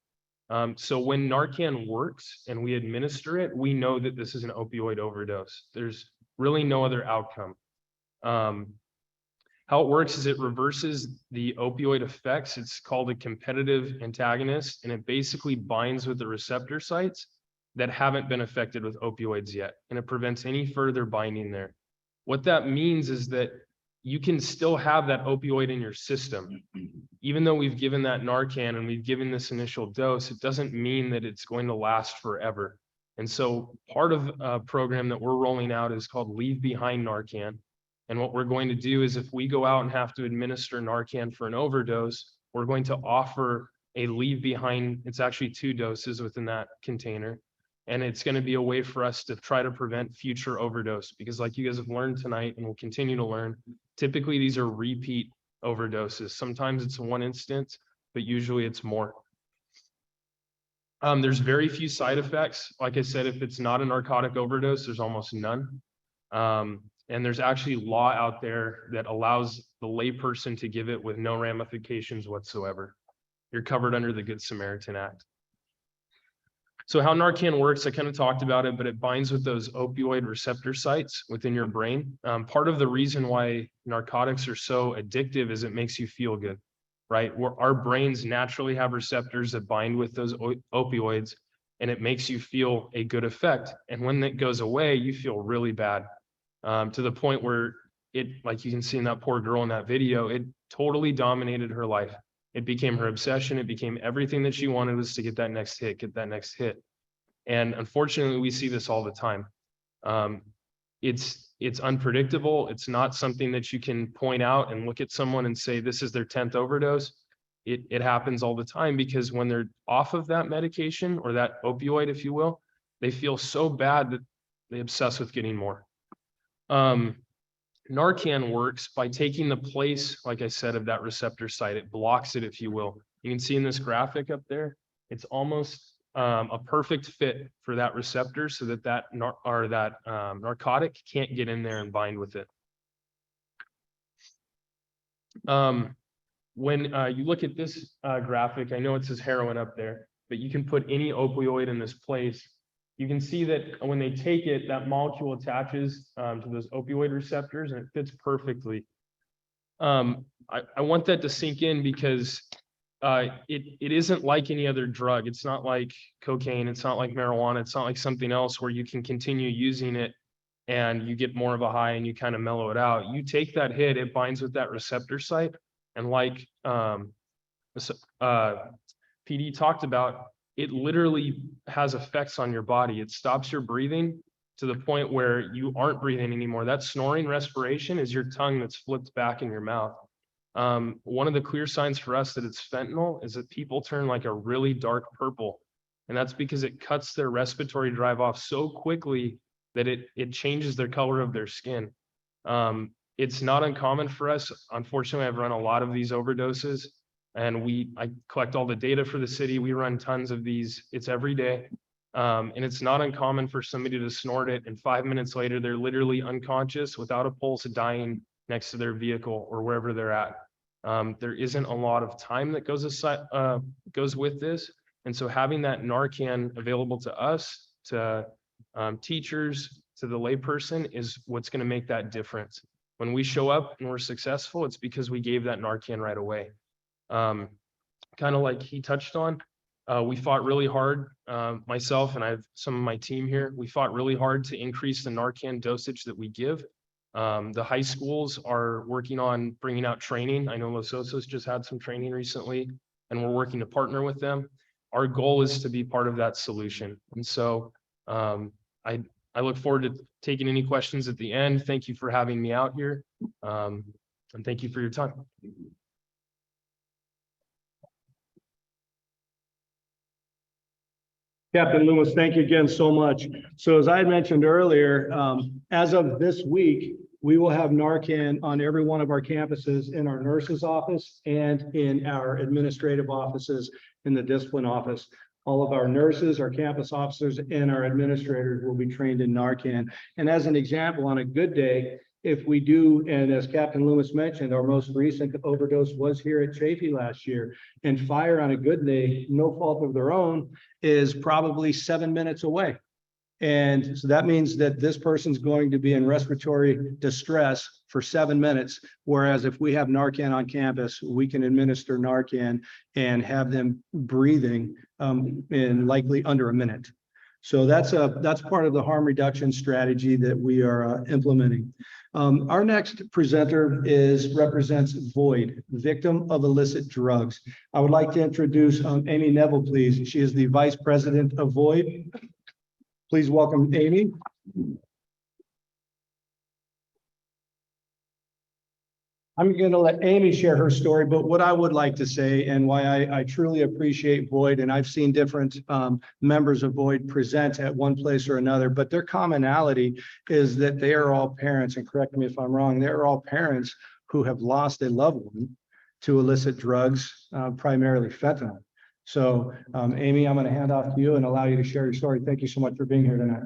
S3: So when Narcan works and we administer it, we know that this is an opioid overdose. There's really no other outcome. How it works is it reverses the opioid effects. It's called a competitive antagonist, and it basically binds with the receptor sites that haven't been affected with opioids yet, and it prevents any further binding there. What that means is that you can still have that opioid in your system. Even though we've given that Narcan and we've given this initial dose, it doesn't mean that it's going to last forever. And so part of a program that we're rolling out is called Leave Behind Narcan. And what we're going to do is if we go out and have to administer Narcan for an overdose, we're going to offer a leave behind. It's actually 2 doses within that container. And it's going to be a way for us to try to prevent future overdose, because like you guys have learned tonight and will continue to learn, typically these are repeat overdoses. Sometimes it's one instance, but usually it's more. There's very few side effects. Like I said, if it's not a narcotic overdose, there's almost none. And there's actually law out there that allows the layperson to give it with no ramifications whatsoever. You're covered under the Good Samaritan Act. So how Narcan works, I kind of talked about it, but it binds with those opioid receptor sites within your brain. Part of the reason why narcotics are so addictive is it makes you feel good, right? Our brains naturally have receptors that bind with those opioids, and it makes you feel a good effect. And when that goes away, you feel really bad, to the point where it, like you can see in that poor girl in that video, it totally dominated her life. It became her obsession. It became everything that she wanted was to get that next hit, get that next hit. And unfortunately, we see this all the time. It's unpredictable. It's not something that you can point out and look at someone and say, this is their 10th overdose. It happens all the time because when they're off of that medication or that opioid, if you will, they feel so bad that they obsess with getting more. Narcan works by taking the place, like I said, of that receptor site. It blocks it, if you will. You can see in this graphic up there, it's almost a perfect fit for that receptor so that narcotic can't get in there and bind with it. When you look at this graphic, I know it says heroin up there, but you can put any opioid in this place. You can see that when they take it, that molecule attaches to those opioid receptors and it fits perfectly. I want that to sink in because it isn't like any other drug. It's not like cocaine. It's not like marijuana. It's not like something else where you can continue using it and you get more of a high and you kind of mellow it out. You take that hit, it binds with that receptor site. And like PD talked about, it literally has effects on your body. It stops your breathing to the point where you aren't breathing anymore. That snoring respiration is your tongue that's flipped back in your mouth. One of the clear signs for us that it's fentanyl is that people turn like a really dark purple. And that's because it cuts their respiratory drive off so quickly that it changes their color of their skin. It's not uncommon for us. Unfortunately, I've run a lot of these overdoses. And I collect all the data for the city. We run tons of these. It's every day. And it's not uncommon for somebody to snort it. And 5 minutes later, they're literally unconscious without a pulse, dying next to their vehicle or wherever they're at. There isn't a lot of time that goes with this. And so having that Narcan available to us, to teachers, to the layperson is what's going to make that difference. When we show up and we're successful, it's because we gave that Narcan right away. Kind of like he touched on, we fought really hard, myself and I have some of my team here, we fought really hard to increase the Narcan dosage that we give. The high schools are working on bringing out training. I know Los Osos just had some training recently, and we're working to partner with them. Our goal is to be part of that solution. And so I look forward to taking any questions at the end. Thank you for having me out here, and thank you for your time.
S2: Captain Loomis, thank you again so much. So as I had mentioned earlier, as of this week, we will have Narcan on every one of our campuses in our nurse's office and in our administrative offices in the discipline office. All of our nurses, our campus officers, and our administrators will be trained in Narcan. And as an example, on a good day, if we do, and as Captain Loomis mentioned, our most recent overdose was here at Chaffey last year, and fire on a good day, no fault of their own, is probably 7 minutes away. And so that means that this person's going to be in respiratory distress for 7 minutes. Whereas if we have Narcan on campus, we can administer Narcan and have them breathing in likely under a minute. So that's part of the harm reduction strategy that we are implementing. Our next presenter represents Void, victim of illicit drugs. I would like to introduce Amy Neville, please. She is the Vice President of Void. Please welcome Amy. I'm going to let Amy share her story, but what I would like to say and why I truly appreciate Void, and I've seen different members of Void present at one place or another, but their commonality is that they are all parents, and correct me if I'm wrong, they're all parents who have lost a loved one to illicit drugs, primarily fentanyl. So, Amy, I'm going to hand off to you and allow you to share your story. Thank you so much for being here tonight.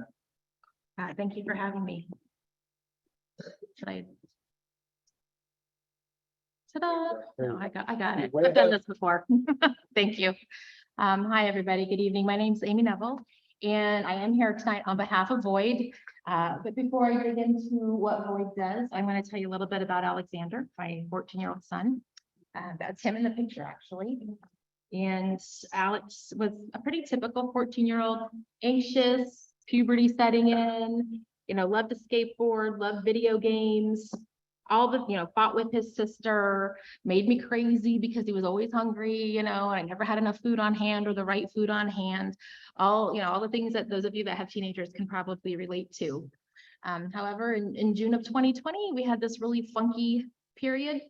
S5: Thank you for having me. Should I? Ta-da! No, I got it. I've done this before. Thank you. Hi, everybody. Good evening. My name is Amy Neville, and I am here tonight on behalf of Void. But before I get into what Void does, I want to tell you a little bit about Alexander, my 14-year-old son. That's him in the picture, actually. And Alex was a pretty typical 14-year-old, anxious, puberty setting in, loved to skateboard, loved video games, fought with his sister, made me crazy because he was always hungry, and I never had enough food on hand or the right food on hand. All the things that those of you that have teenagers can probably relate to. However, in June of 2020, we had this really funky period.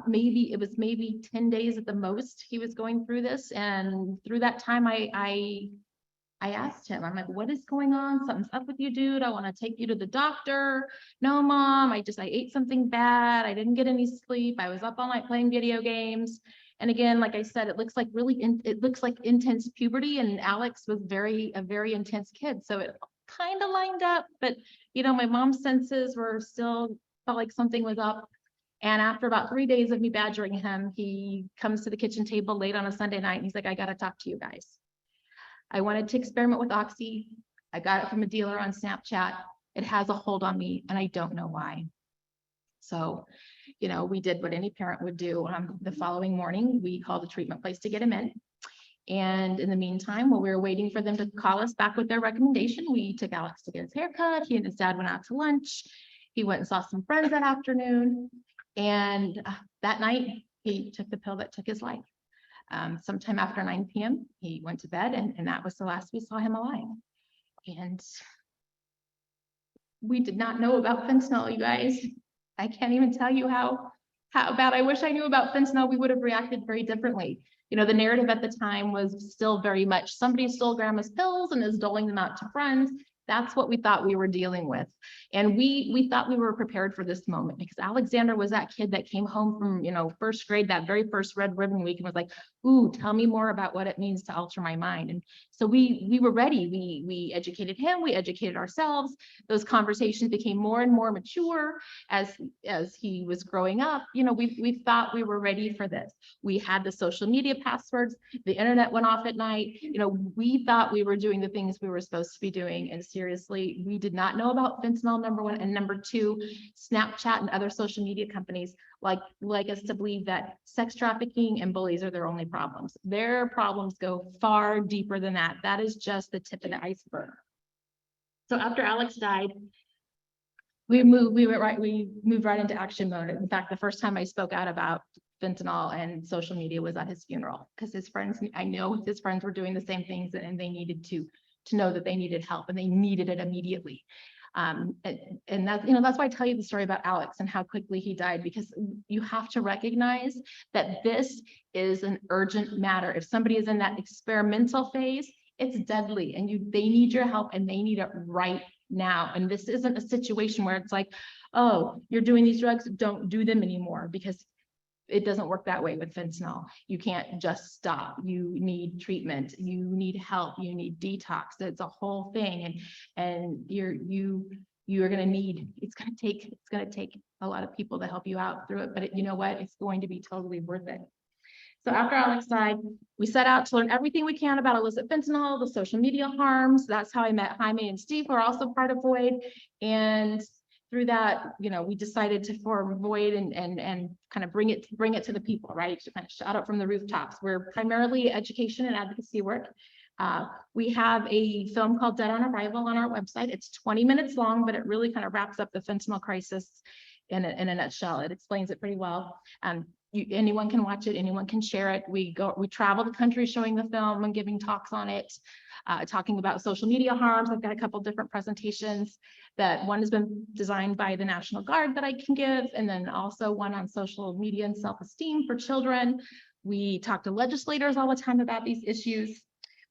S5: Maybe 10 days at the most he was going through this, and through that time I asked him, I'm like, what is going on? Something's up with you, dude. I want to take you to the doctor. No, Mom, I ate something bad. I didn't get any sleep. I was up all night playing video games. And again, like I said, it looks like intense puberty, and Alex was a very intense kid, so it kind of lined up. But my mom's senses were still felt like something was up. And after about 3 days of me badgering him, he comes to the kitchen table late on a Sunday night and he's like, I got to talk to you guys. I wanted to experiment with Oxy. I got it from a dealer on Snapchat. It has a hold on me and I don't know why. So, we did what any parent would do. The following morning, we called the treatment place to get him in. And in the meantime, while we were waiting for them to call us back with their recommendation, we took Alex to get his haircut. He and his dad went out to lunch. He went and saw some friends that afternoon. And that night, he took the pill that took his life. Sometime after 9 p.m., he went to bed, and that was the last we saw him alive. And we did not know about fentanyl, you guys. I can't even tell you how bad. I wish I knew about fentanyl. We would have reacted very differently. The narrative at the time was still very much somebody stole grandma's pills and is doling them out to friends. That's what we thought we were dealing with. And we thought we were prepared for this moment because Alexander was that kid that came home from, first grade, that very first Red Ribbon Week, and was like, ooh, tell me more about what it means to alter my mind. And so we were ready. We educated him, we educated ourselves. Those conversations became more and more mature as he was growing up. We thought we were ready for this. We had the social media passwords, the internet went off at night. We thought we were doing the things we were supposed to be doing. And seriously, we did not know about fentanyl, number one, and number two, Snapchat and other social media companies like us to believe that sex trafficking and bullies are their only problems. Their problems go far deeper than that. That is just the tip of the iceberg. So after Alex died, we moved right into action mode. In fact, the first time I spoke out about fentanyl and social media was at his funeral, because I know his friends were doing the same things, and they needed to know that they needed help, and they needed it immediately. And that's why I tell you the story about Alex and how quickly he died, because you have to recognize that this is an urgent matter. If somebody is in that experimental phase, it's deadly, and they need your help, and they need it right now. And this isn't a situation where it's like, oh, you're doing these drugs, don't do them anymore, because it doesn't work that way with fentanyl. You can't just stop. You need treatment. You need help. You need detox. It's a whole thing. And you are going to need, it's going to take a lot of people to help you out through it. But you know what? It's going to be totally worth it. So after Alex died, we set out to learn everything we can about illicit fentanyl, the social media harms. That's how I met Jaime and Steve, who are also part of Void. And through that, you know, we decided to form Void and kind of bring it to the people, right? To kind of shout out from the rooftops. We're primarily education and advocacy work. We have a film called Dead on Arrival on our website. It's 20 minutes long, but it really kind of wraps up the fentanyl crisis in a nutshell. It explains it pretty well. Anyone can watch it, anyone can share it. We travel the country showing the film and giving talks on it, talking about social media harms. I've got a couple different presentations that one has been designed by the National Guard that I can give, and then also one on social media and self-esteem for children. We talk to legislators all the time about these issues,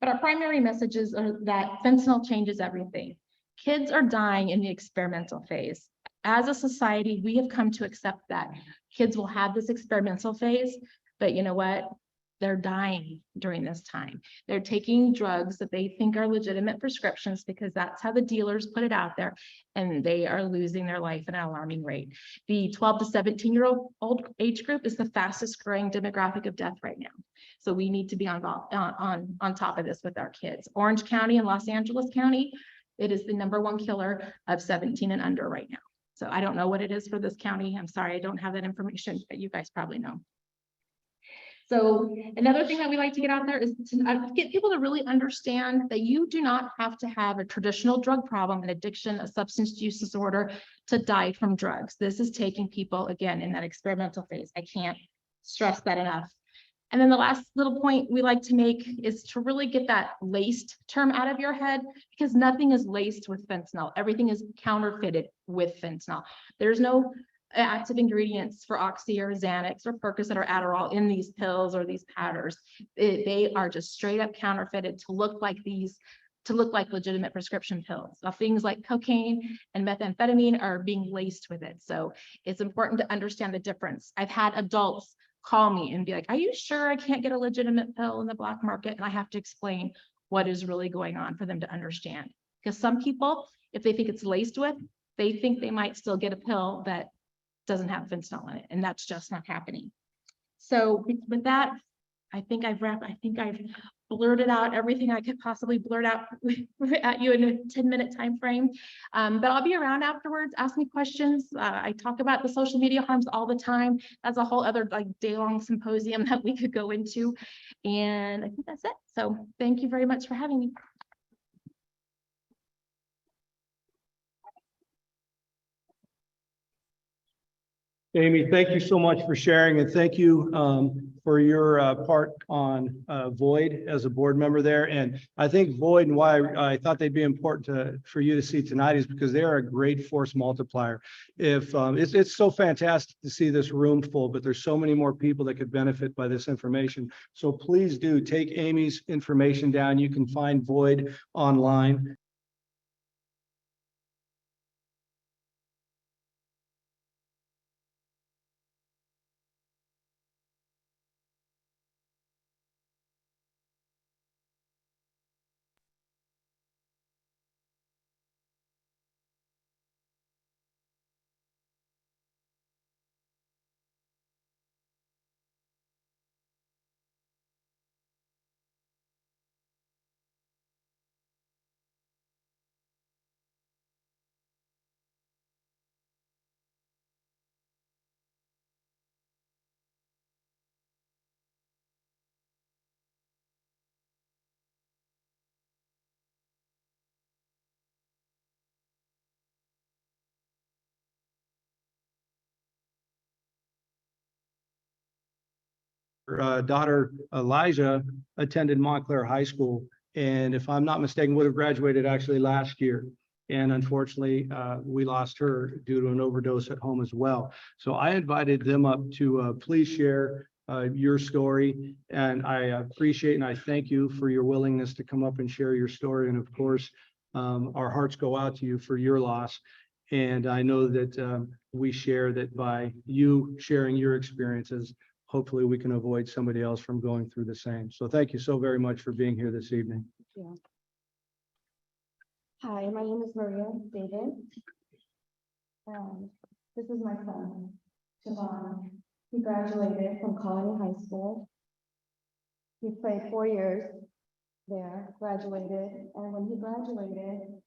S5: but our primary messages are that fentanyl changes everything. Kids are dying in the experimental phase. As a society, we have come to accept that kids will have this experimental phase, but you know what? They're dying during this time. They're taking drugs that they think are legitimate prescriptions because that's how the dealers put it out there, and they are losing their life at an alarming rate. The 12 to 17-year-old age group is the fastest growing demographic of death right now. So we need to be on top of this with our kids. Orange County and Los Angeles County, it is the #1 killer of 17 and under right now. So I don't know what it is for this county. I'm sorry, I don't have that information, but you guys probably know. So another thing that we like to get out there is to get people to really understand that you do not have to have a traditional drug problem, an addiction, a substance use disorder to die from drugs. This is taking people, again, in that experimental phase. I can't stress that enough. And then the last little point we like to make is to really get that laced term out of your head, because nothing is laced with fentanyl. Everything is counterfeited with fentanyl. There's no active ingredients for Oxy or Xanax or Percocet or Adderall in these pills or these powders. They are just straight up counterfeited to look like legitimate prescription pills. Now, things like cocaine and methamphetamine are being laced with it. So it's important to understand the difference. I've had adults call me and be like, are you sure I can't get a legitimate pill in the black market? And I have to explain what is really going on for them to understand. Because some people, if they think it's laced with, they think they might still get a pill that doesn't have fentanyl in it, and that's just not happening. So with that, I think I've blurted out everything I could possibly blurt out at you in a 10-minute time frame. But I'll be around afterwards. Ask me questions. I talk about the social media harms all the time. That's a whole other day-long symposium that we could go into. And I think that's it. So thank you very much for having me.
S2: Amy, thank you so much for sharing, and thank you for your part on Void as a board member there. And I think Void, and why I thought they'd be important for you to see tonight, is because they are a great force multiplier. If it's so fantastic to see this room full, but there's so many more people that could benefit by this information. So please do take Amy's information down. You can find Void online. Her daughter Elijah attended Montclair High School, and if I'm not mistaken, would have graduated actually last year. And unfortunately, we lost her due to an overdose at home as well. So I invited them up to please share your story, and I appreciate and I thank you for your willingness to come up and share your story. And of course, our hearts go out to you for your loss. And I know that we share that by you sharing your experiences, hopefully we can avoid somebody else from going through the same. So thank you so very much for being here this evening.
S6: Yeah. Hi, my name is Maria David. This is my son, Javon. He graduated from Colony High School. He played 4 years there, graduated, and when he graduated,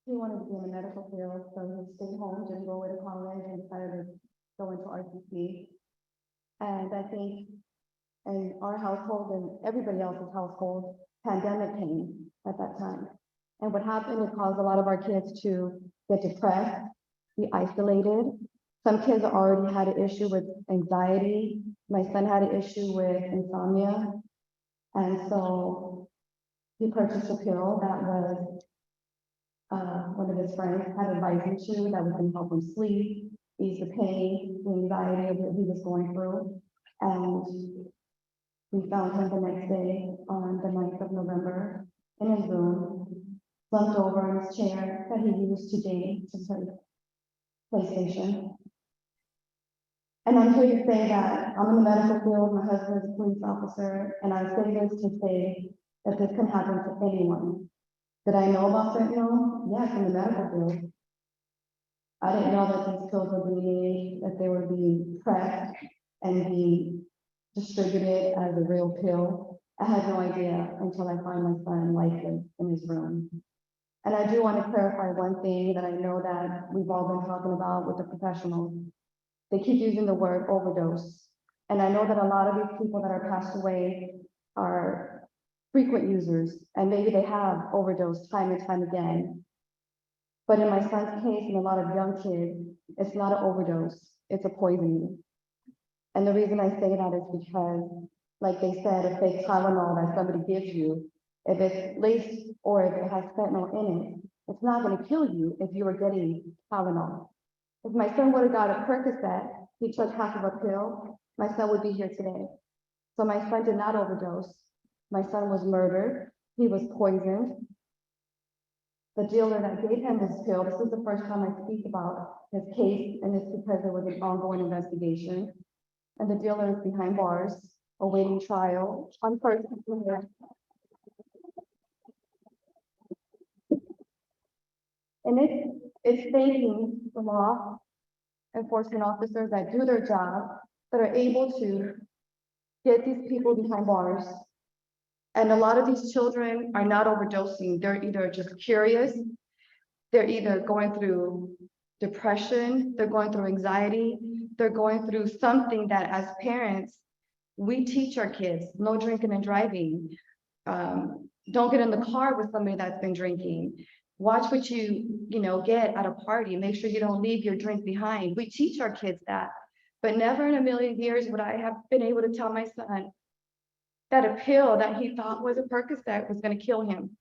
S6: he wanted to be in the medical field, so he stayed home, didn't go away to college, and decided to go into RCC. And I think in our household and everybody else's household, pandemic came at that time. And what happened, it caused a lot of our kids to get depressed, be isolated. Some kids already had an issue with anxiety. My son had an issue with insomnia. And so he purchased a pill that was one of his friends had advised him to, that was going to help him sleep, ease the pain, the anxiety that he was going through. And we found him the next day on the 9th of November in his room, slumped over in his chair that he used today to play PlayStation. And I'm here to say that I'm in the medical field, my husband is a police officer, and I say this to say that this can happen to anyone. Did I know about fentanyl? Yes, in the medical field. I didn't know that these pills were being made, that they were being pressed and being distributed as a real pill. I had no idea until I found my son lifeless in his room. And I do want to clarify one thing that I know that we've all been talking about with the professionals. They keep using the word overdose. And I know that a lot of these people that are passed away are frequent users, and maybe they have overdosed time and time again. But in my son's case, and a lot of young kids, it's not an overdose, it's a poisoning. And the reason I say that is because, like they said, a fake Tylenol that somebody gives you, if it's laced or if it has fentanyl in it, it's not going to kill you if you were getting Tylenol. If my son would have got a Percocet, he took half of a pill, my son would be here today. So my son did not overdose. My son was murdered. He was poisoned. The dealer that gave him this pill, this is the first time I speak about his case, and it's because there was an ongoing investigation. And the dealer is behind bars, awaiting trial on first degree. And it's stating the law enforcement officers that do their job, that are able to get these people behind bars. And a lot of these children are not overdosing. They're either just curious, they're either going through depression, they're going through anxiety, they're going through something that as parents, we teach our kids, no drinking and driving. Don't get in the car with somebody that's been drinking. Watch what you get at a party. Make sure you don't leave your drink behind. We teach our kids that, but never in a million years would I have been able to tell my son that a pill that he thought was a Percocet was going to kill him.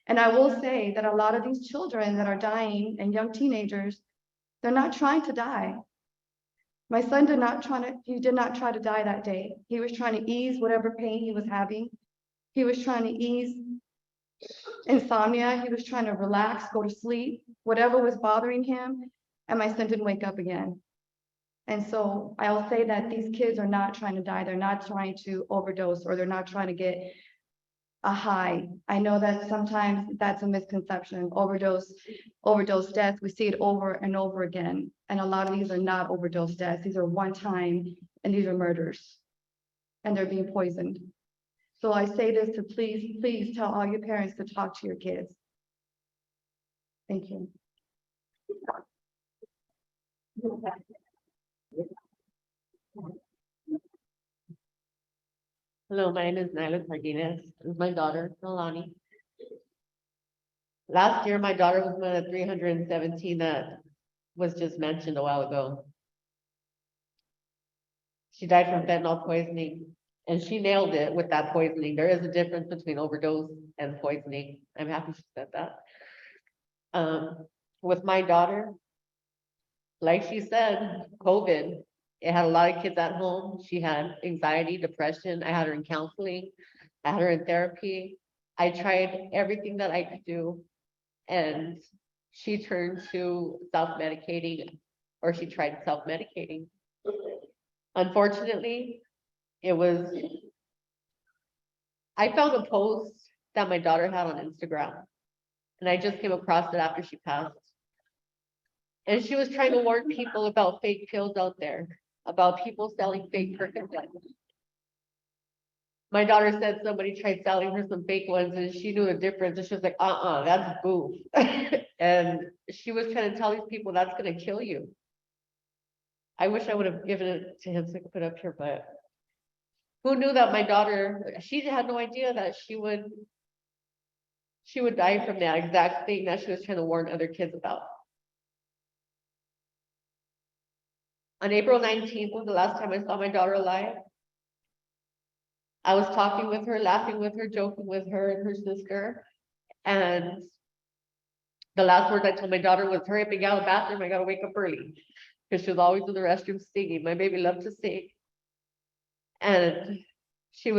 S6: And I will say that a lot of these children that are dying and young teenagers, they're not trying to die. My son did not try to die that day. He was trying to ease whatever pain he was having. He was trying to ease insomnia. He was trying to relax, go to sleep, whatever was bothering him. And my son didn't wake up again. And so I'll say that these kids are not trying to die. They're not trying to overdose, or they're not trying to get a high. I know that sometimes that's a misconception. Overdose death, we see it over and over again. And a lot of these are not overdose deaths. These are one time, and these are murders. And they're being poisoned. So I say this to please tell all your parents to talk to your kids. Thank you.
S7: Hello, my name is Nyla Cardenas. This is my daughter, Nolani. Last year, my daughter was one of the 317 that was just mentioned a while ago. She died from fentanyl poisoning, and she nailed it with that poisoning. There is a difference between overdose and poisoning. I'm happy she said that. With my daughter, like she said, COVID, it had a lot of kids at home. She had anxiety, depression. I had her in counseling. I had her in therapy. I tried everything that I could do. And she turned to self-medicating, or she tried self-medicating. Unfortunately, I found a post that my daughter had on Instagram, and I just came across it after she passed. And she was trying to warn people about fake pills out there, about people selling fake Percocet. My daughter said somebody tried selling her some fake ones and she knew the difference. And she was like, that's boof. And she was trying to tell these people that's gonna kill you. I wish I would have given it to him so I could put it up here, but who knew that my daughter, she had no idea that she would die from that exact thing that she was trying to warn other kids about. On April 19th was the last time I saw my daughter alive. I was talking with her, laughing with her, joking with her and her sister. And the last words I told my daughter was, hurry up and get out of the bathroom, I gotta wake up early. Because she was always in the restroom singing. My baby loved to sing. And she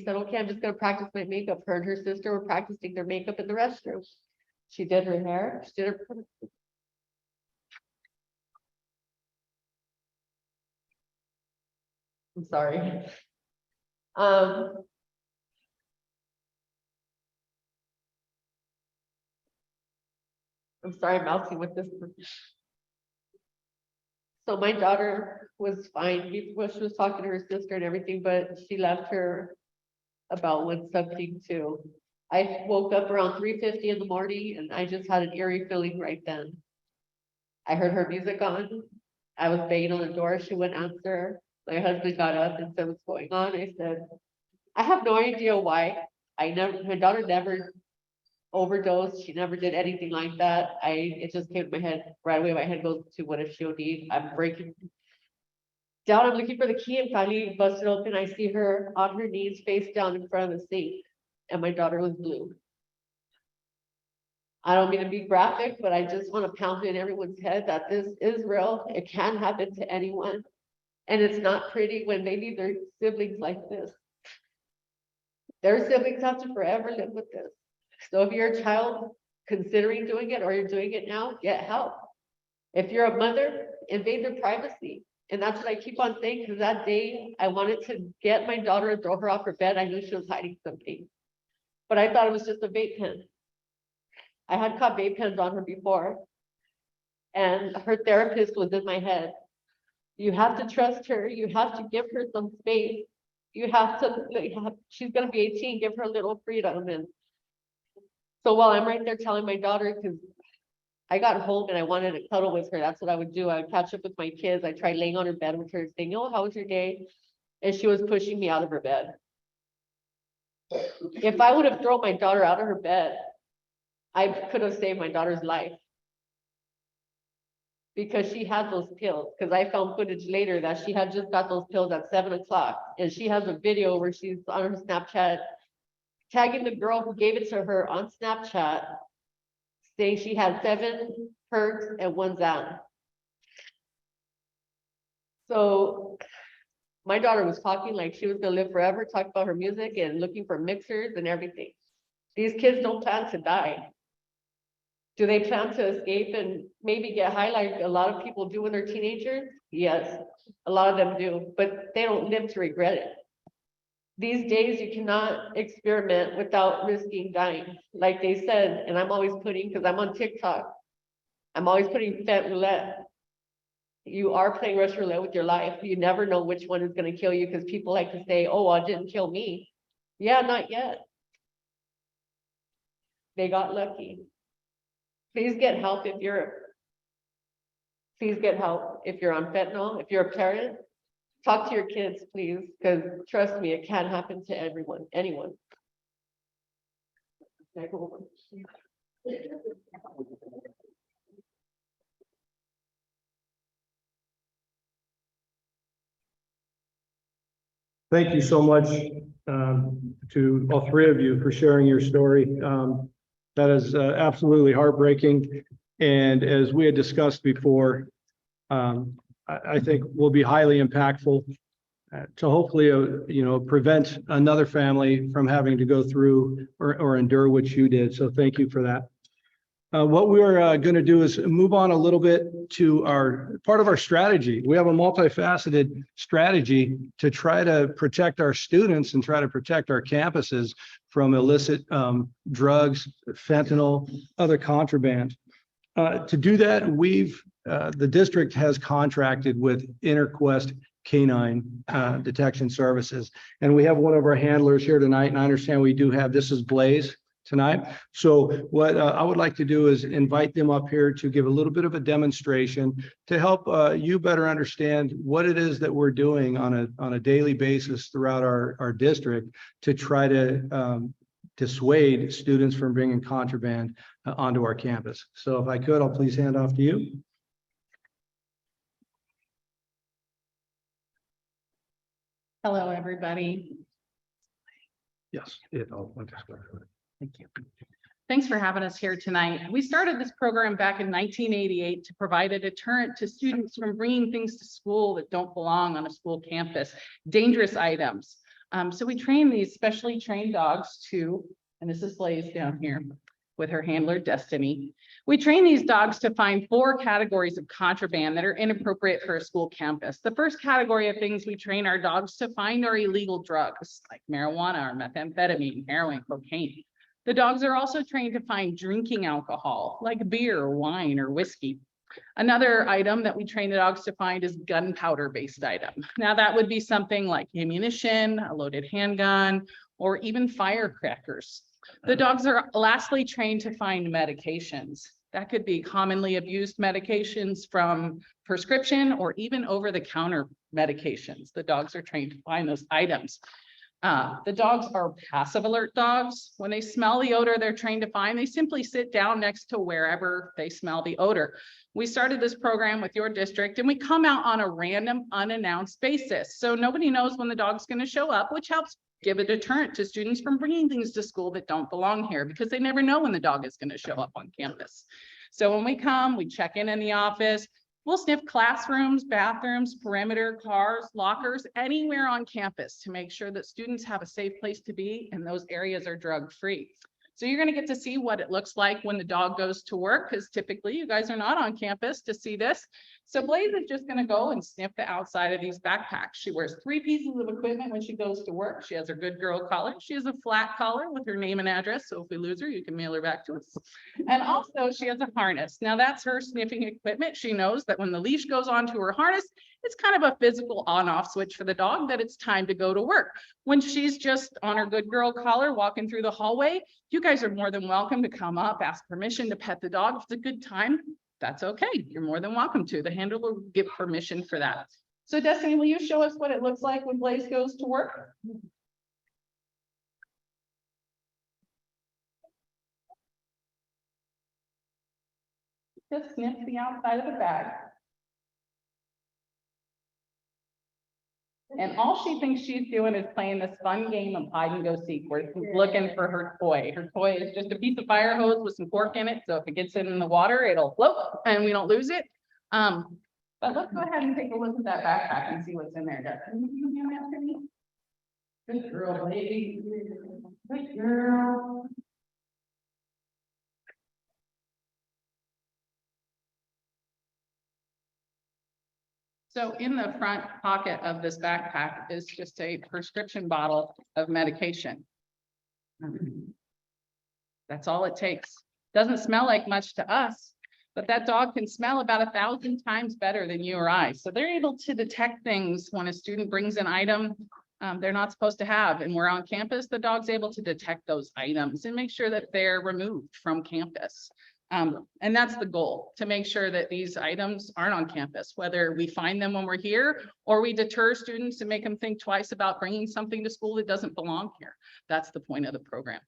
S7: said, okay, I'm just gonna practice my makeup. Her and her sister were practicing their makeup in the restroom. She did her hair, she did her. I'm sorry. I'm sorry, I'm mousing with this. So my daughter was fine before she was talking to her sister and everything, but she left her about when something too. I woke up around 3:50 in the morning and I just had an eerie feeling right then. I heard her music on. I was banging on the door. She wouldn't answer. My husband got up and said, what's going on? I said, I have no idea why. My daughter never overdosed. She never did anything like that. It just came to my head right away. My head goes to what if she OD'd? I'm breaking down. I'm looking for the key and finally busted open. I see her on her knees, face down in front of the sink, and my daughter was blue. I don't mean to be graphic, but I just want to pound it in everyone's head that this is real. It can happen to anyone. And it's not pretty when they leave their siblings like this. Their siblings have to forever live with this. So if you're a child considering doing it or you're doing it now, get help. If you're a mother, invade their privacy. And that's what I keep on saying, because that day I wanted to get my daughter and throw her off her bed. I knew she was hiding something, but I thought it was just a vape pen. I had caught vape pens on her before, and her therapist was in my head. You have to trust her. You have to give her some space. You have to, she's going to be 18, give her a little freedom. And so while I'm right there telling my daughter, because I got home and I wanted to cuddle with her, that's what I would do. I would catch up with my kids. I tried laying on her bed with her saying, oh, how was your day? And she was pushing me out of her bed. If I would have thrown my daughter out of her bed, I could have saved my daughter's life. Because she had those pills, because I found footage later that she had just got those pills at 7 o'clock. And she has a video where she's on her Snapchat, tagging the girl who gave it to her on Snapchat, saying she had 7 perks and 1 Xan. So my daughter was talking like she was gonna live forever, talking about her music and looking for mixers and everything. These kids don't plan to die. Do they plan to escape and maybe get high like a lot of people do when they're teenagers? Yes, a lot of them do, but they don't live to regret it. These days, you cannot experiment without risking dying. Like they said, and I'm always putting, because I'm on TikTok, I'm always putting fent roulette. You are playing Russian roulette with your life. You never know which one is going to kill you, because people like to say, oh, well, it didn't kill me. Yeah, not yet. They got lucky. Please get help if you're on fentanyl. If you're a parent, talk to your kids, please, because trust me, it can happen to everyone, anyone.
S2: Thank you so much to all 3 of you for sharing your story. That is absolutely heartbreaking. And as we had discussed before, I think will be highly impactful to hopefully, prevent another family from having to go through or endure what you did. So thank you for that. What we're going to do is move on a little bit to part of our strategy. We have a multifaceted strategy to try to protect our students and try to protect our campuses from illicit drugs, fentanyl, other contraband. To do that, the district has contracted with InterQuest Canine Detection Services, and we have one of our handlers here tonight. And I understand we do have, this is Blaze tonight. So what I would like to do is invite them up here to give a little bit of a demonstration to help you better understand what it is that we're doing on a daily basis throughout our district to try to dissuade students from bringing contraband onto our campus. So if I could, I'll please hand off to you.
S8: Hello, everybody.
S2: Yes.
S8: Thank you. Thanks for having us here tonight. We started this program back in 1988 to provide a deterrent to students from bringing things to school that don't belong on a school campus, dangerous items. So we train these specially trained dogs to, and this is Blaze down here with her handler, Destiny. We train these dogs to find 4 categories of contraband that are inappropriate for a school campus. The first category of things we train our dogs to find are illegal drugs like marijuana or methamphetamine, heroin, cocaine. The dogs are also trained to find drinking alcohol like beer, wine, or whiskey. Another item that we train the dogs to find is gunpowder based item. Now that would be something like ammunition, a loaded handgun, or even firecrackers. The dogs are lastly trained to find medications. That could be commonly abused medications from prescription or even over-the-counter medications. The dogs are trained to find those items. The dogs are passive alert dogs. When they smell the odor they're trained to find, they simply sit down next to wherever they smell the odor. We started this program with your district and we come out on a random unannounced basis. So nobody knows when the dog's going to show up, which helps give a deterrent to students from bringing things to school that don't belong here because they never know when the dog is going to show up on campus. So when we come, we check in the office. We'll sniff classrooms, bathrooms, perimeter, cars, lockers, anywhere on campus to make sure that students have a safe place to be and those areas are drug-free. So you're going to get to see what it looks like when the dog goes to work, because typically you guys are not on campus to see this. So Blaze is just going to go and sniff the outside of these backpacks. She wears 3 pieces of equipment when she goes to work. She has her good girl collar. She has a flat collar with her name and address. So if we lose her, you can mail her back to us. And also she has a harness. Now that's her sniffing equipment. She knows that when the leash goes onto her harness, it's kind of a physical on-off switch for the dog that it's time to go to work. When she's just on her good girl collar walking through the hallway, you guys are more than welcome to come up, ask permission to pet the dog. If it's a good time, that's okay. You're more than welcome to. The handler will give permission for that. So Destiny, will you show us what it looks like when Blaze goes to work? Just sniff the outside of the bag. And all she thinks she's doing is playing this fun game of hide and go seek, where she's looking for her toy. Her toy is just a piece of fire hose with some cork in it. So if it gets in the water, it'll float and we don't lose it. But let's go ahead and take a look at that backpack and see what's in there. Dustin, can you hand that to me? Good girl, lady. Good girl. So in the front pocket of this backpack is just a prescription bottle of medication. That's all it takes. Doesn't smell like much to us, but that dog can smell about 1,000 times better than you or I. So they're able to detect things when a student brings an item they're not supposed to have. And we're on campus, the dog's able to detect those items and make sure that they're removed from campus. And that's the goal, to make sure that these items aren't on campus, whether we find them when we're here or we deter students and make them think twice about bringing something to school that doesn't belong here. That's the point of the program.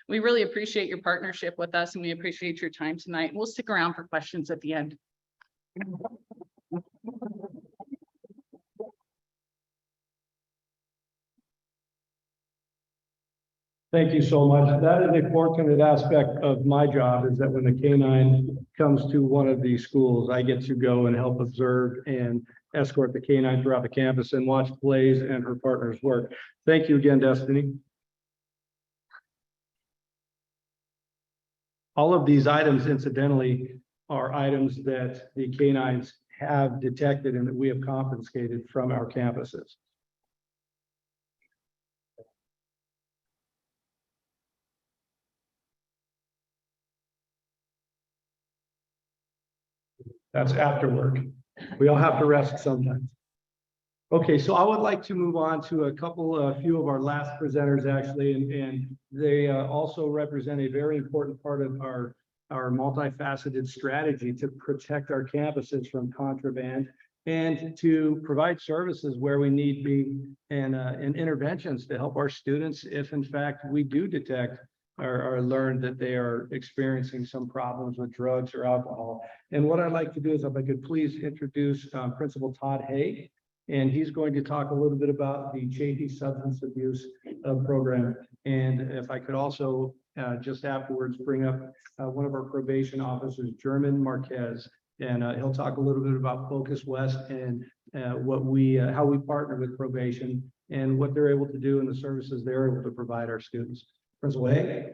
S8: We really appreciate your partnership with us and we appreciate your time tonight. We'll stick around for questions at the end.
S2: Thank you so much. That is a fortunate aspect of my job, is that when the canine comes to one of these schools, I get to go and help observe and escort the canine throughout the campus and watch Blaze and her partners work. Thank you again, Destiny. All of these items incidentally are items that the canines have detected and that we have confiscated from our campuses. That's after work. We all have to rest sometimes. Okay, so I would like to move on to a few of our last presenters actually, and they also represent a very important part of our multifaceted strategy to protect our campuses from contraband and to provide services where we need be and interventions to help our students if in fact we do detect or learn that they are experiencing some problems with drugs or alcohol. And what I'd like to do is if I could please introduce Principal Todd Haig. And he's going to talk a little bit about the Chaffey substance abuse program. And if I could also just afterwards bring up one of our probation officers, German Marquez, and he'll talk a little bit about Focus West and how we partner with probation and what they're able to do and the services they're able to provide our students. Principal Haig.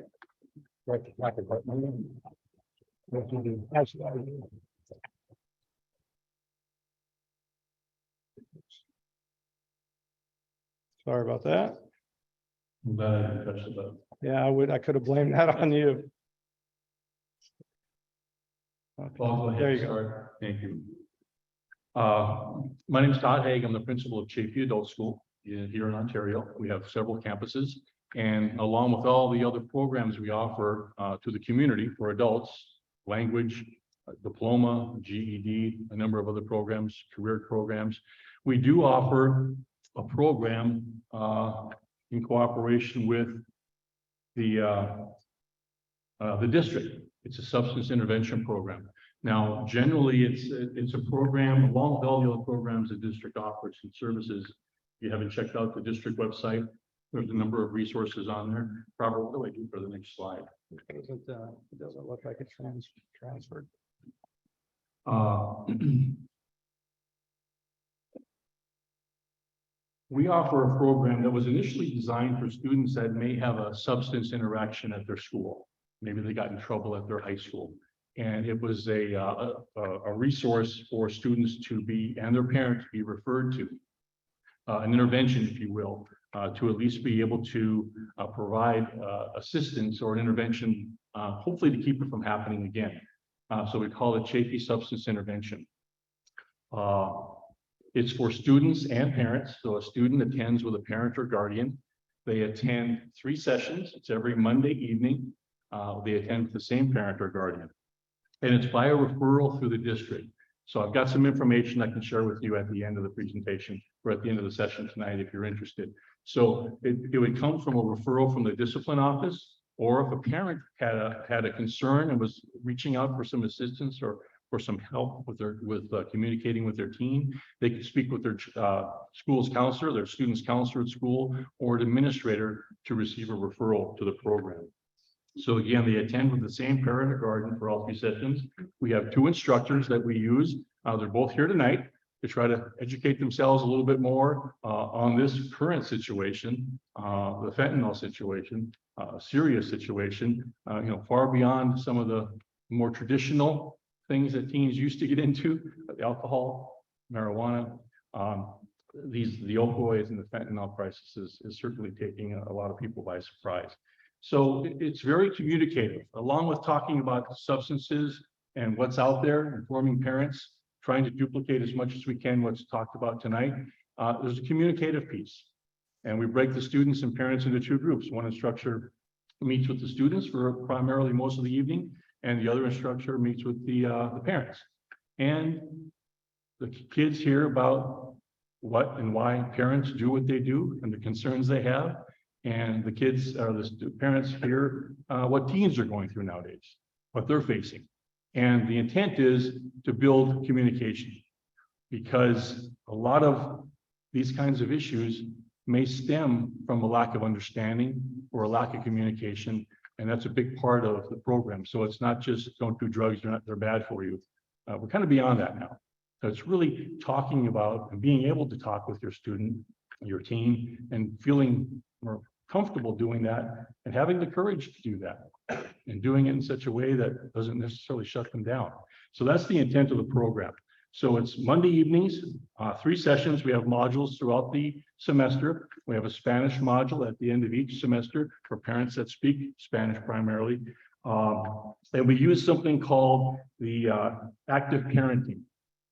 S2: Sorry about that. Yeah, I could have blamed that on you. Okay. There you go.
S9: Thank you. My name is Todd Haig. I'm the principal of Chaffey Adult School here in Ontario. We have several campuses, and along with all the other programs we offer to the community for adults, language, diploma, GED, a number of other programs, career programs, we do offer a program in cooperation with the district. It's a substance intervention program. Now, generally, it's a program along with all the other programs the district offers and services. If you haven't checked out the district website, there's a number of resources on there. Robert, what do I do for the next slide?
S2: It doesn't look like it's transferred.
S9: We offer a program that was initially designed for students that may have a substance interaction at their school. Maybe they got in trouble at their high school. And it was a resource for students to be, and their parents be referred to, an intervention, if you will, to at least be able to provide assistance or an intervention, hopefully to keep it from happening again. So we call it Chaffey Substance Intervention. It's for students and parents. So a student attends with a parent or guardian. They attend 3 sessions. It's every Monday evening. They attend with the same parent or guardian. And it's by a referral through the district. So I've got some information I can share with you at the end of the presentation or at the end of the session tonight if you're interested. So it would come from a referral from the discipline office, or if a parent had a concern and was reaching out for some assistance or for some help with communicating with their teen, they could speak with their school's counselor, their student's counselor at school, or an administrator to receive a referral to the program. So again, they attend with the same parent or guardian for all 3 sessions. We have 2 instructors that we use. They're both here tonight to try to educate themselves a little bit more on this current situation, the fentanyl situation, serious situation, far beyond some of the more traditional things that teens used to get into, the alcohol, marijuana, the opioids and the fentanyl crisis is certainly taking a lot of people by surprise. So it's very communicative, along with talking about substances and what's out there, informing parents, trying to duplicate as much as we can what's talked about tonight. There's a communicative piece, and we break the students and parents into 2 groups. One instructor meets with the students for primarily most of the evening, and the other instructor meets with the parents. And the kids hear about what and why parents do what they do and the concerns they have. And the kids, the parents hear what teens are going through nowadays, what they're facing. And the intent is to build communication, because a lot of these kinds of issues may stem from a lack of understanding or a lack of communication. And that's a big part of the program. So it's not just don't do drugs, they're bad for you. We're kind of beyond that now. So it's really talking about and being able to talk with your student, your teen, and feeling more comfortable doing that and having the courage to do that. and doing it in such a way that doesn't necessarily shut them down. So that's the intent of the program. So it's Monday evenings, 3 sessions. We have modules throughout the semester. We have a Spanish module at the end of each semester for parents that speak Spanish primarily. And we use something called the active parenting.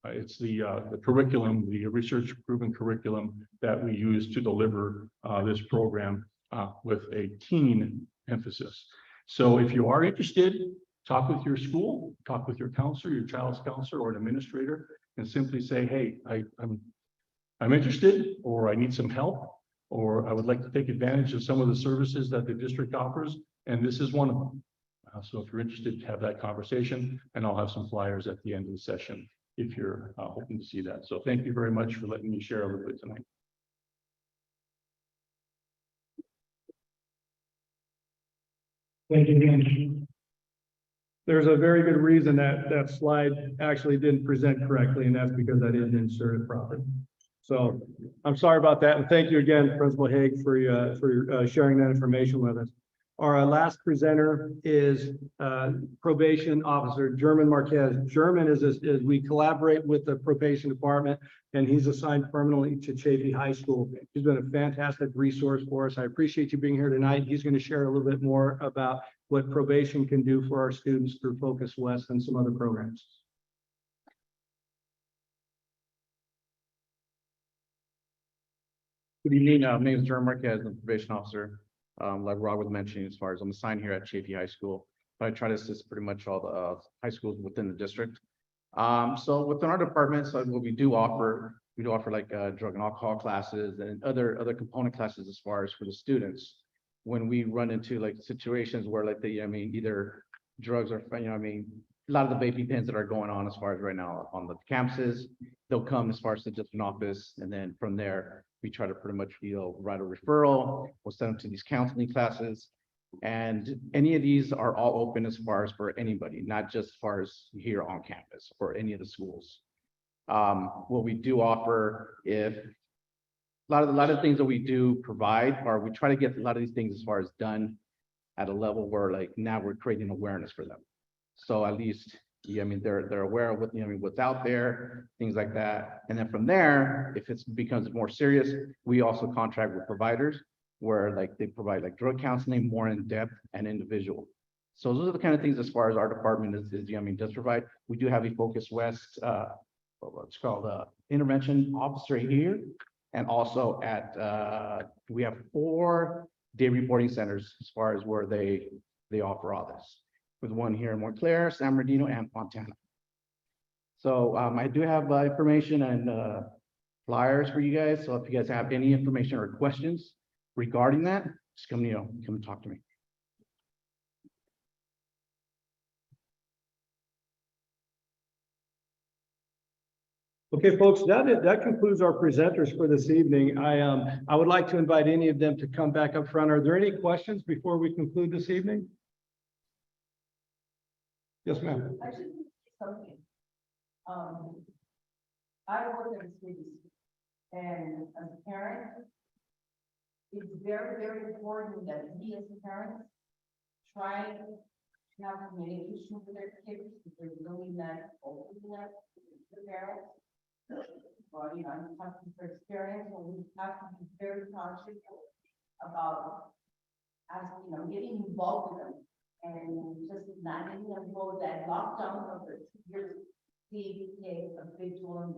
S9: It's the curriculum, the research proven curriculum that we use to deliver this program with a teen emphasis. So if you are interested, talk with your school, talk with your counselor, your child's counselor or an administrator, and simply say, hey, I'm interested, or I need some help, or I would like to take advantage of some of the services that the district offers, and this is one of them. So if you're interested, have that conversation, and I'll have some flyers at the end of the session if you're hoping to see that. So thank you very much for letting me share a little bit tonight.
S2: Thank you, Dan. There's a very good reason that that slide actually didn't present correctly, and that's because I didn't insert it properly. So I'm sorry about that, and thank you again, Principal Haig, for sharing that information with us. Our last presenter is Probation Officer German Marquez. German is we collaborate with the probation department, and he's assigned permanently to Chaffey High School. He's been a fantastic resource for us. I appreciate you being here tonight. He's going to share a little bit more about what probation can do for our students through Focus West and some other programs.
S10: Good evening. My name is German Marquez. I'm a probation officer. Like Rob was mentioning, as far as I'm assigned here at Chaffey High School, but I try to assist pretty much all the high schools within the district. So within our department, so what we do offer like drug and alcohol classes and other component classes as far as for the students. When we run into like situations where like either drugs or a lot of the vaping pens that are going on as far as right now on the campuses, they'll come as far as the discipline office, and then from there we try to pretty much write a referral. We'll send them to these counseling classes, and any of these are all open as far as for anybody, not just as far as here on campus or any of the schools. What we do offer, if a lot of things that we do provide, or we try to get a lot of these things as far as done at a level where like now we're creating awareness for them. So at least, they're aware of what's out there, things like that. And then from there, if it becomes more serious, we also contract with providers where like they provide like drug counseling more in depth and individual. So those are the kind of things as far as our department does provide. We do have a Focus West, what's called intervention officer here. And also at, we have 4 day reporting centers as far as where they offer all this, with one here in Montclair, San Bernardino, and Fontana. So I do have information and flyers for you guys. So if you guys have any information or questions regarding that, just come and talk to me.
S2: Okay, folks, that concludes our presenters for this evening. I would like to invite any of them to come back up front. Are there any questions before we conclude this evening? Yes, ma'am.
S11: I should say something. I work in students, and as a parent, it's very, very important that we as parents try to have communication with their kids, if they're really not open enough to the parents. Well, I'm talking for experience, and we have to be very conscious about asking, getting involved with them. And just not letting them go that lockdown of the 2 years, see a big one.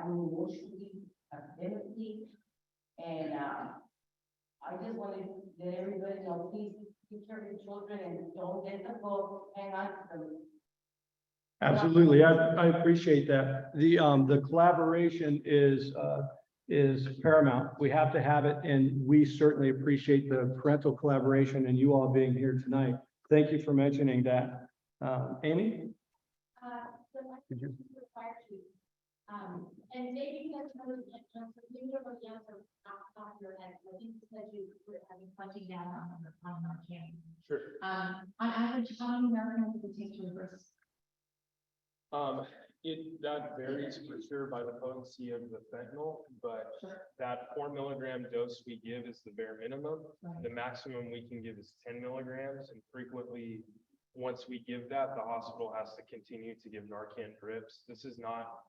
S11: Emotionally, ability, and I just want to let everybody know, please take care of your children and don't let them go. Hang on to them.
S2: Absolutely, I appreciate that. The collaboration is paramount. We have to have it, and we certainly appreciate the parental collaboration and you all being here tonight. Thank you for mentioning that. Amy?
S12: And maybe you guys know the answer, maybe you know the answer off your head. I think you said you were having punching down on our camp.
S3: Sure.
S12: On average, how many Americans does it take to reverse?
S3: That varies for sure by the potency of the fentanyl, but that 4 milligram dose we give is the bare minimum. The maximum we can give is 10 milligrams, and frequently, once we give that, the hospital has to continue to give Narcan drips. This is not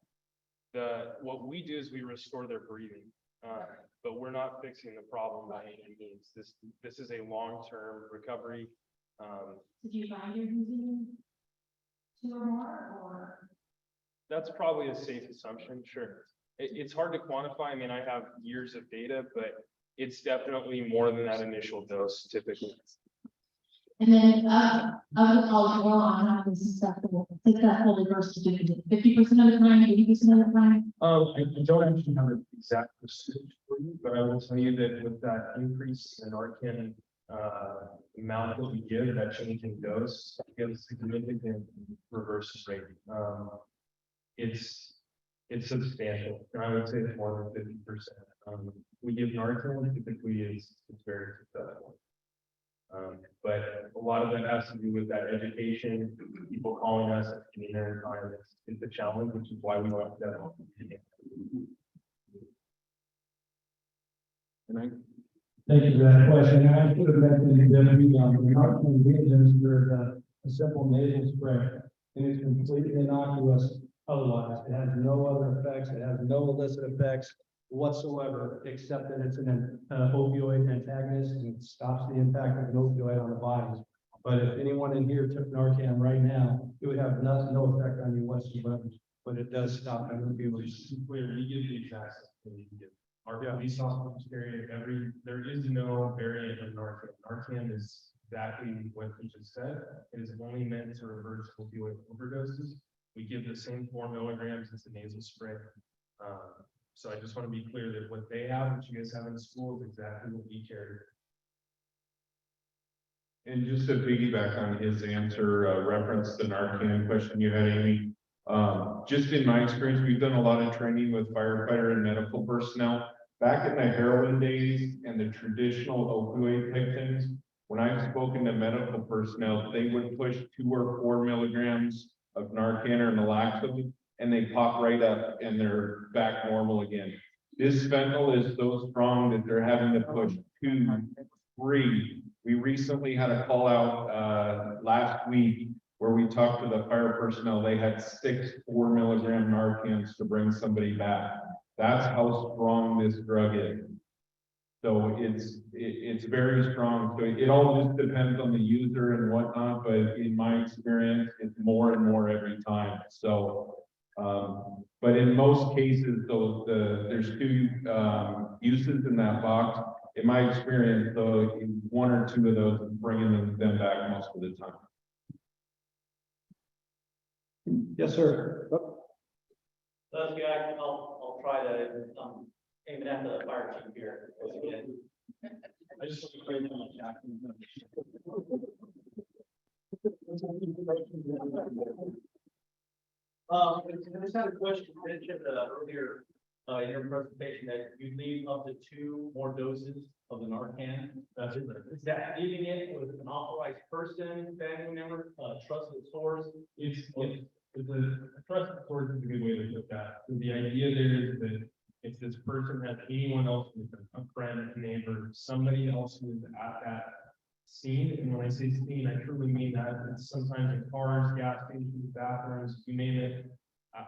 S3: what we do is we restore their breathing, but we're not fixing the problem by any means. This is a long-term recovery.
S12: Did you find you're using 2 or more, or?
S3: That's probably a safe assumption, sure. It's hard to quantify. I mean, I have years of data, but it's definitely more than that initial dose typically.
S12: And then, of the college oil on how successful versus 50% of the time, 80% of the time?
S3: I don't actually have an exact percentage for you, but I will tell you that with that increase in Narcan amount that we give, that change in dose, we get a significant reverse rate. It's substantial, and I would say it's more than 50%. We give Narcan, typically it's very successful. But a lot of that has to do with that education, people calling us at community time. It's a challenge, which is why we want that.
S2: Thank you for that question. And I should have mentioned that we Narcan we administer a simple nasal spray, and it's completely innocuous. Otherwise, it has no other effects. It has no illicit effects whatsoever, except that it's an opioid antagonist and it stops the impact of an opioid on the body. But if anyone in here took Narcan right now, it would have no effect on you whatsoever. But it does stop an opioid.
S3: Clear, we give the exact same thing we give. Our police officers carry it there is no variant of Narcan. Narcan is exactly what you just said. It is only meant to reverse opioid overdoses. We give the same 4 milligrams as the nasal spray. So I just want to be clear that what they have, what you guys have in school, is exactly what we carry.
S4: And just to piggyback on his answer, reference the Narcan question you had, Amy. Just in my experience, we've done a lot of training with firefighter and medical personnel. Back in the heroin days and the traditional opioid type things, when I've spoken to medical personnel, they would push 2 or 4 milligrams of Narcan or naloxone, and they pop right up and they're back normal again. This fentanyl is so strong that they're having to push 2, 3. We recently had a call out last week where we talked to the fire personnel. They had 6 4 milligram Narcans to bring somebody back. That's how strong this drug is. So it's very strong. So it all just depends on the user and whatnot, but in my experience, it's more and more every time. So, but in most cases, there's 2 uses in that box. In my experience, though, 1 or 2 of those is bringing them back most of the time.
S2: Yes, sir.
S13: That's good. I'll try that. Aiming at the fire chief here.
S3: I just want
S13: I just had a question. You mentioned earlier in your presentation that you leave up to 2 more doses of the Narcan. Is that leaving it with an authorized person, family member, trusted source?
S3: It's a trusted source is a good way to put that. So the idea there is that if this person has anyone else with them, a friend, a neighbor, somebody else who is at that scene, and when I say scene, I truly mean that. It's sometimes in cars, gas stations, bathrooms, you name it.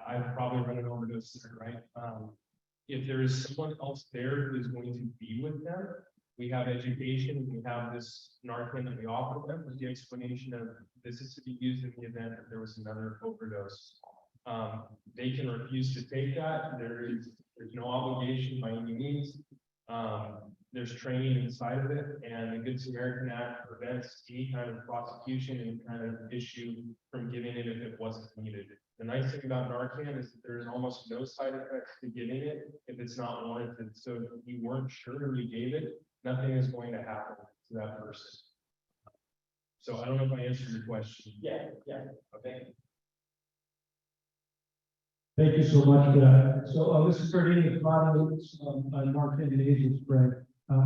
S3: I've probably run an overdose there, right? If there is someone else there who is going to be with them, we have education, we have this Narcan that we offer them with the explanation of this is to be used in the event that there was another overdose. They can refuse to take that. There's no obligation by any means. There's training inside of it, and the Good Samaritan Act prevents any kind of prosecution, any kind of issue from giving it if it wasn't needed. The nice thing about Narcan is that there's almost no side effects to giving it if it's not warranted. So if you weren't sure and you gave it, nothing is going to happen to that person. So I don't know if I answered your question.
S13: Yeah. Okay.
S2: Thank you so much for that. So this is for any product, Narcan nasal spray.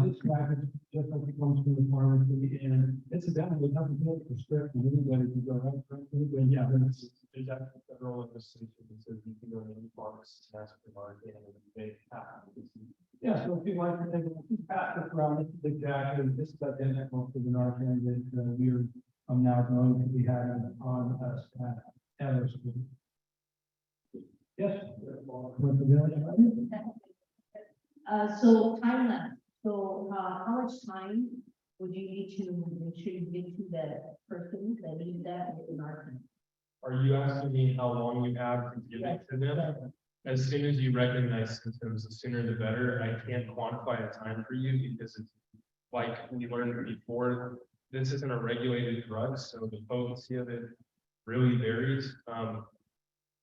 S2: It's packaged just like it comes from the pharmacy, and incidentally, it doesn't take a prescription. Anybody can go right. Yeah,
S3: There's actually federal legislation that says you can go to any parks and ask for Narcan and they have.
S2: Yeah, so if you'd like to take a pass this around, this is exactly, this is identical to the Narcan that we are now going to be having on us at our school. Yes.
S12: So timeline, so, how much time would you need to make sure you get to that person that needs that in our time?
S3: Are you asking me how long you have to give it to them? As soon as you recognize symptoms, the sooner the better. I can't quantify a time for you because it's like we learned before, this isn't a regulated drug, so the potency of it really varies.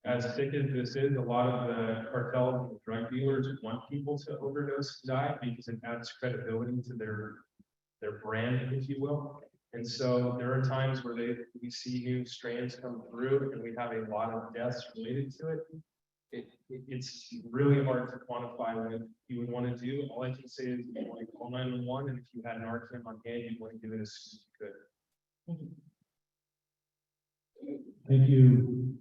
S3: As sick as this is, a lot of the cartels and drug dealers want people to overdose and die because it adds credibility to their brand, if you will. And so there are times where we see new strands come through and we have a lot of deaths related to it. It's really hard to quantify what you would want to do. All I can say is you want to call 911, and if you had Narcan on hand, you want to give it as soon as you could.
S2: Thank you.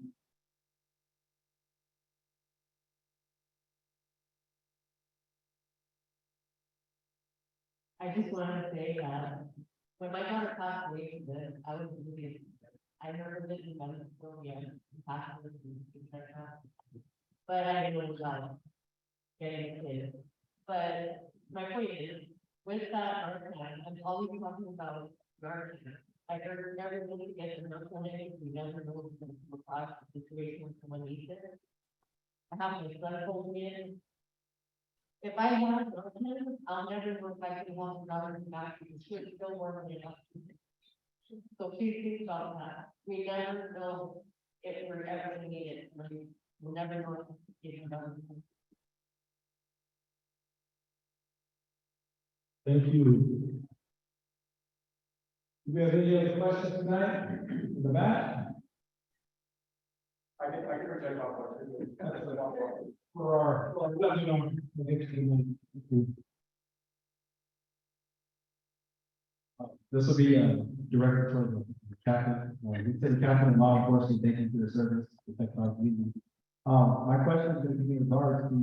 S7: I just want to say, when my daughter passed away, I was really, I never lived in medical school yet, passed away, things like that. But I didn't know about getting a kid. But my point is, with that time, I'm always talking about Narcan. I never really get enough on it, we never know the class situation when someone needs it. I have my son told me, if I have Narcan, I'll never know if I can want another back, because she's still working enough. So please think about that. We never know if we're ever gonna need it. We'll never know if it's done.
S2: Thank you. Do we have any other questions tonight? In the back?
S3: I can reject my question.
S2: For our.
S14: This will be directed toward the captain. We say the captain of law enforcement, thank you for your service. My question is going to be in regards to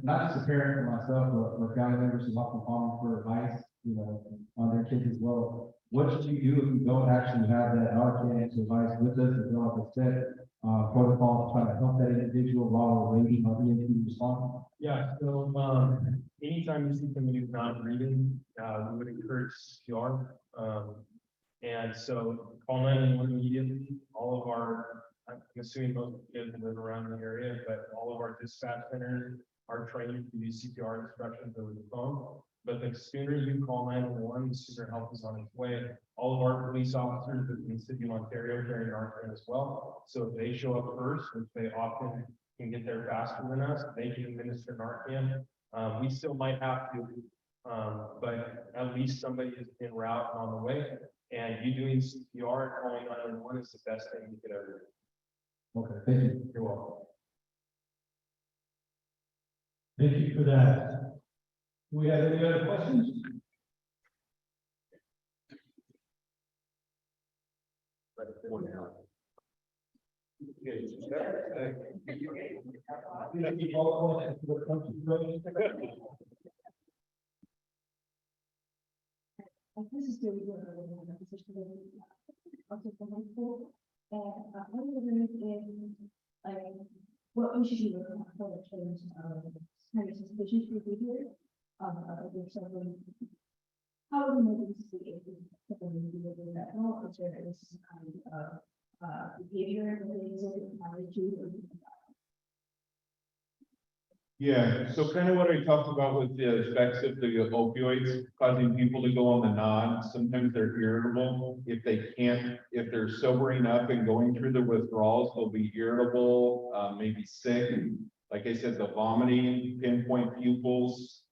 S14: not just a parent for myself, but for family members who often call for advice, on their kids as well. What should you do if you don't actually have that Narcan advice with us, if you don't have a set protocol to try to help that individual while we're waiting on the to respond?
S3: Yeah, so anytime you see somebody who's not breathing, we would encourage CPR. And so call 911 immediately. All of our, I'm assuming most kids live around the area, but all of our dispatch centers are trained to do CPR instructions over the phone. But the sooner you call 911, the sooner help is on its way. All of our police officers in the city of Ontario carry Narcan as well. So if they show up first, which they often can get there faster than us, they can administer Narcan. We still might have to, but at least somebody is en route and on the way. And you doing CPR and calling 911 is the best thing you could ever do.
S14: Okay, thank you.
S3: You're welcome.
S2: Thank you for that. Do we have any other questions?
S6: This is really good. Also from high school, and I'm wondering if, like, what we should be looking for the change, kind of suspicious behavior, if someone, how would we know this is someone being that, no, if there is some kind of, behavior that is in
S4: Yeah, so kind of what I talked about with the effects of the opioids causing people to go on the nod. Sometimes they're irritable. If they're sobering up and going through the withdrawals, they'll be irritable, maybe sick. Like I said, the vomiting, pinpoint pupils,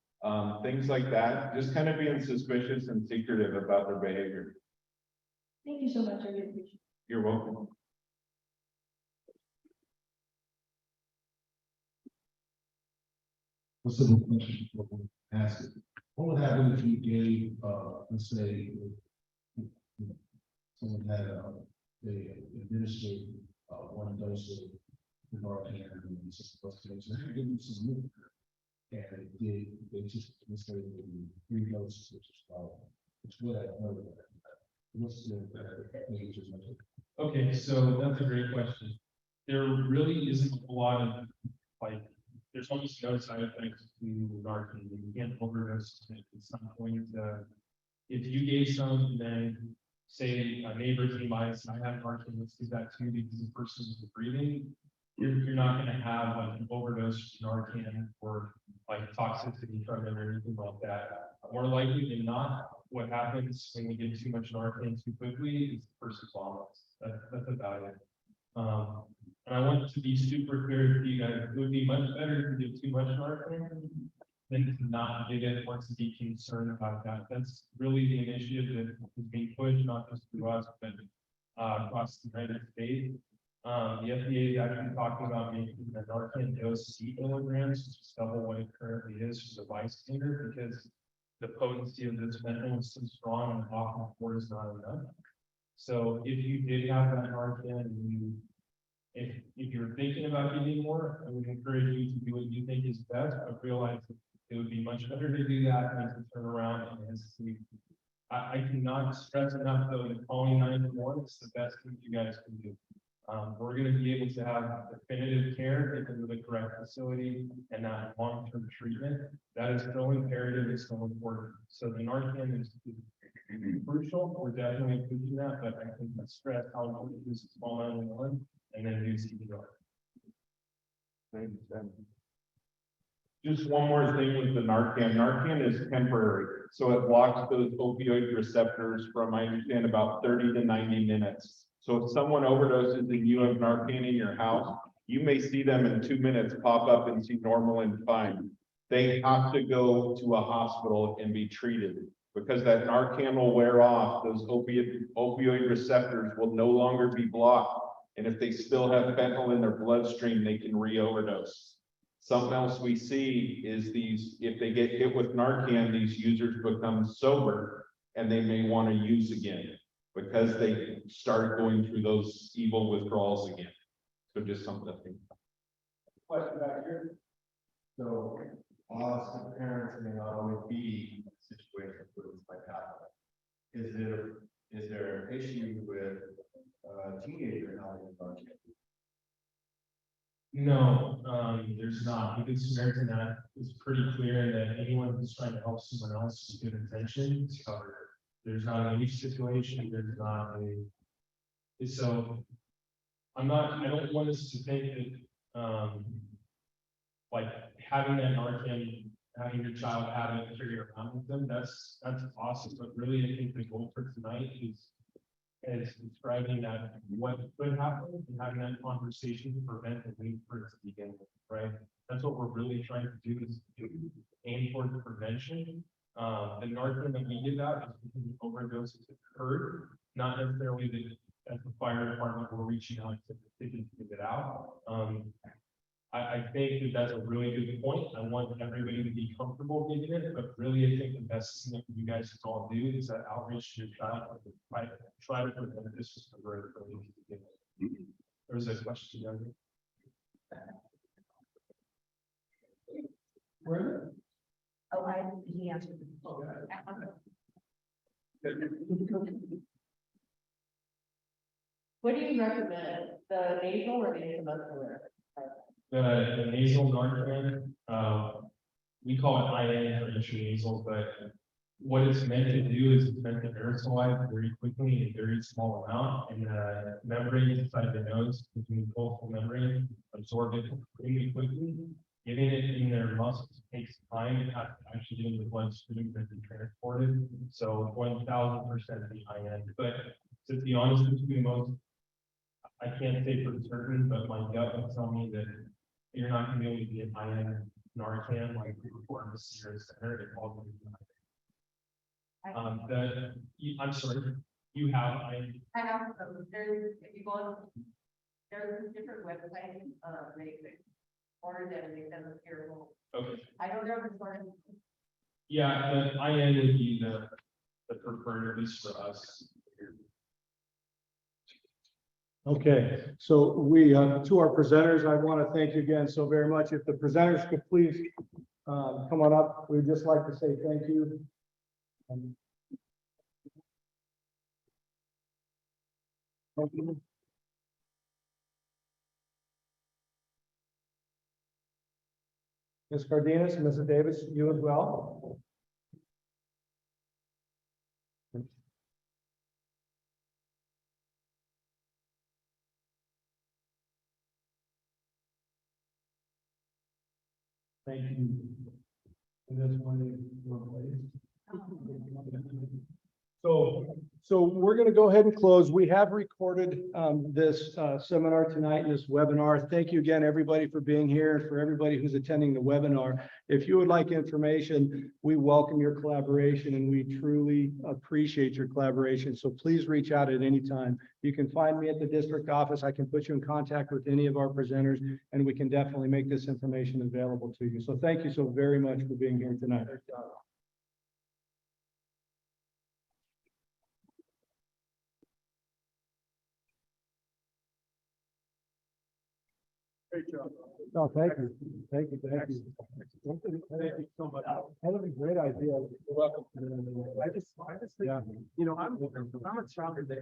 S4: things like that. Just kind of being suspicious and secretive about their behavior.
S6: Thank you so much. I really appreciate it.
S4: You're welcome.
S14: What's the question? Ask it. What would happen if you gave, let's say, someone had they administered one dose of the Narcan, and this is supposed to, and they just administered 3 doses, which is, it's what I know. What's the,
S13: Okay, so that's a great question. There really isn't a lot of, like, there's almost no side effects to Narcan. You can't overdose. It's not going to, if you gave some, then say a neighbor came by and said, I have Narcan, let's do that too, because the person is breathing. You're not gonna have like an overdose of Narcan or like toxicity from it or anything like that. More likely than not, what happens when we give too much Narcan too quickly is the person vomits. That's about it. And I want to be super clear with you guys, it would be much better to give too much Narcan than to not give it or to be concerned about that. That's really the initiative that is being pushed, not just through us, but across the United States. The FDA is actually talking about making the Narcan dose 8 milligrams, which is double what it currently is for the bystander, because the potency of this fentanyl is so strong and often 4 is not enough. So if you did have that Narcan and if you're thinking about getting more, I would encourage you to do what you think is best, but realize that it would be much better to do that than to turn around and hesitate. I cannot stress enough though that calling 911 is the best thing you guys can do. We're going to be able to have definitive care, get them to the correct facility, and not long-term treatment. That is so imperative, it's so important. So the Narcan is crucial. We're definitely including that, but I think let's stress how important it is to call 911 and then do CPR.
S4: Just one more thing with the Narcan. Narcan is temporary, so it blocks those opioid receptors from, I understand, about 30 to 90 minutes. So if someone overdoses and you have Narcan in your house, you may see them in 2 minutes pop up and see normal and fine. They have to go to a hospital and be treated because that Narcan will wear off. Those opioid receptors will no longer be blocked. And if they still have fentanyl in their bloodstream, they can re-overdose. Something else we see is these, if they get hit with Narcan, these users become sober and they may want to use again because they start going through those evil withdrawals again. So just something to think about.
S14: Question back here. So, us as parents may not always be in situations where it's like that. Is there an issue with teenager having a bunch?
S13: No, there's not. Because Samaritan Act is pretty clear that anyone who's trying to help someone else with good intention is covered. There's not a leash situation, there's not a, so I don't want us to think that, like having that Narcan, having your child have it, carry it around with them, that's awesome. But really, I think the goal for tonight is describing that what could happen and having that conversation to prevent the need for it to begin with, right? That's what we're really trying to do is aim towards prevention. The Narcan that we give out is because the overdoses occurred, not necessarily that as the fire department we're reaching out to get it out. I think that that's a really good point. I want everybody to be comfortable giving it, but really I think the best thing that you guys can all do is that outreach to your child, try to prevent this is the very early to begin. There was a question down here.
S14: Where?
S12: Oh, he answered.
S7: What do you recommend, the nasal or the intramuscular?
S13: The nasal Narcan, we call it IN or intranasal, but what it's meant to do is it's meant to aerosolize very quickly in a very small amount, and the membrane inside the nose, between the coastal membrane, absorb it really quickly. Getting it in their muscles takes time. It has to actually get in the bloodstream to be transported. So 1000% the IN. But to be honest with you, most I can't say for certain, but my gut would tell me that you're not going to be able to get IN Narcan like before in the serious center. It all I'm sorry, you have IN.
S7: I have, there's, if you go, there's different websites, they order them, they send us here.
S13: Okay.
S7: I don't know if it's ordered.
S13: Yeah, the IN would be the preferred, at least for us.
S2: Okay, so we, to our presenters, I want to thank you again so very much. If the presenters could please come on up, we'd just like to say thank you. Thank you. Ms. Cardenas, Mrs. Davis, you as well. Thank you. And that's one So we're going to go ahead and close. We have recorded this seminar tonight, this webinar. Thank you again, everybody, for being here, and for everybody who's attending the webinar. If you would like information, we welcome your collaboration, and we truly appreciate your collaboration. So please reach out at any time. You can find me at the district office. I can put you in contact with any of our presenters, and we can definitely make this information available to you. So thank you so very much for being here tonight. Great job. No, thank you. Thank you. Thank you. Thank you so much. That was a great idea. You're welcome. I just think, you know, I'm a child that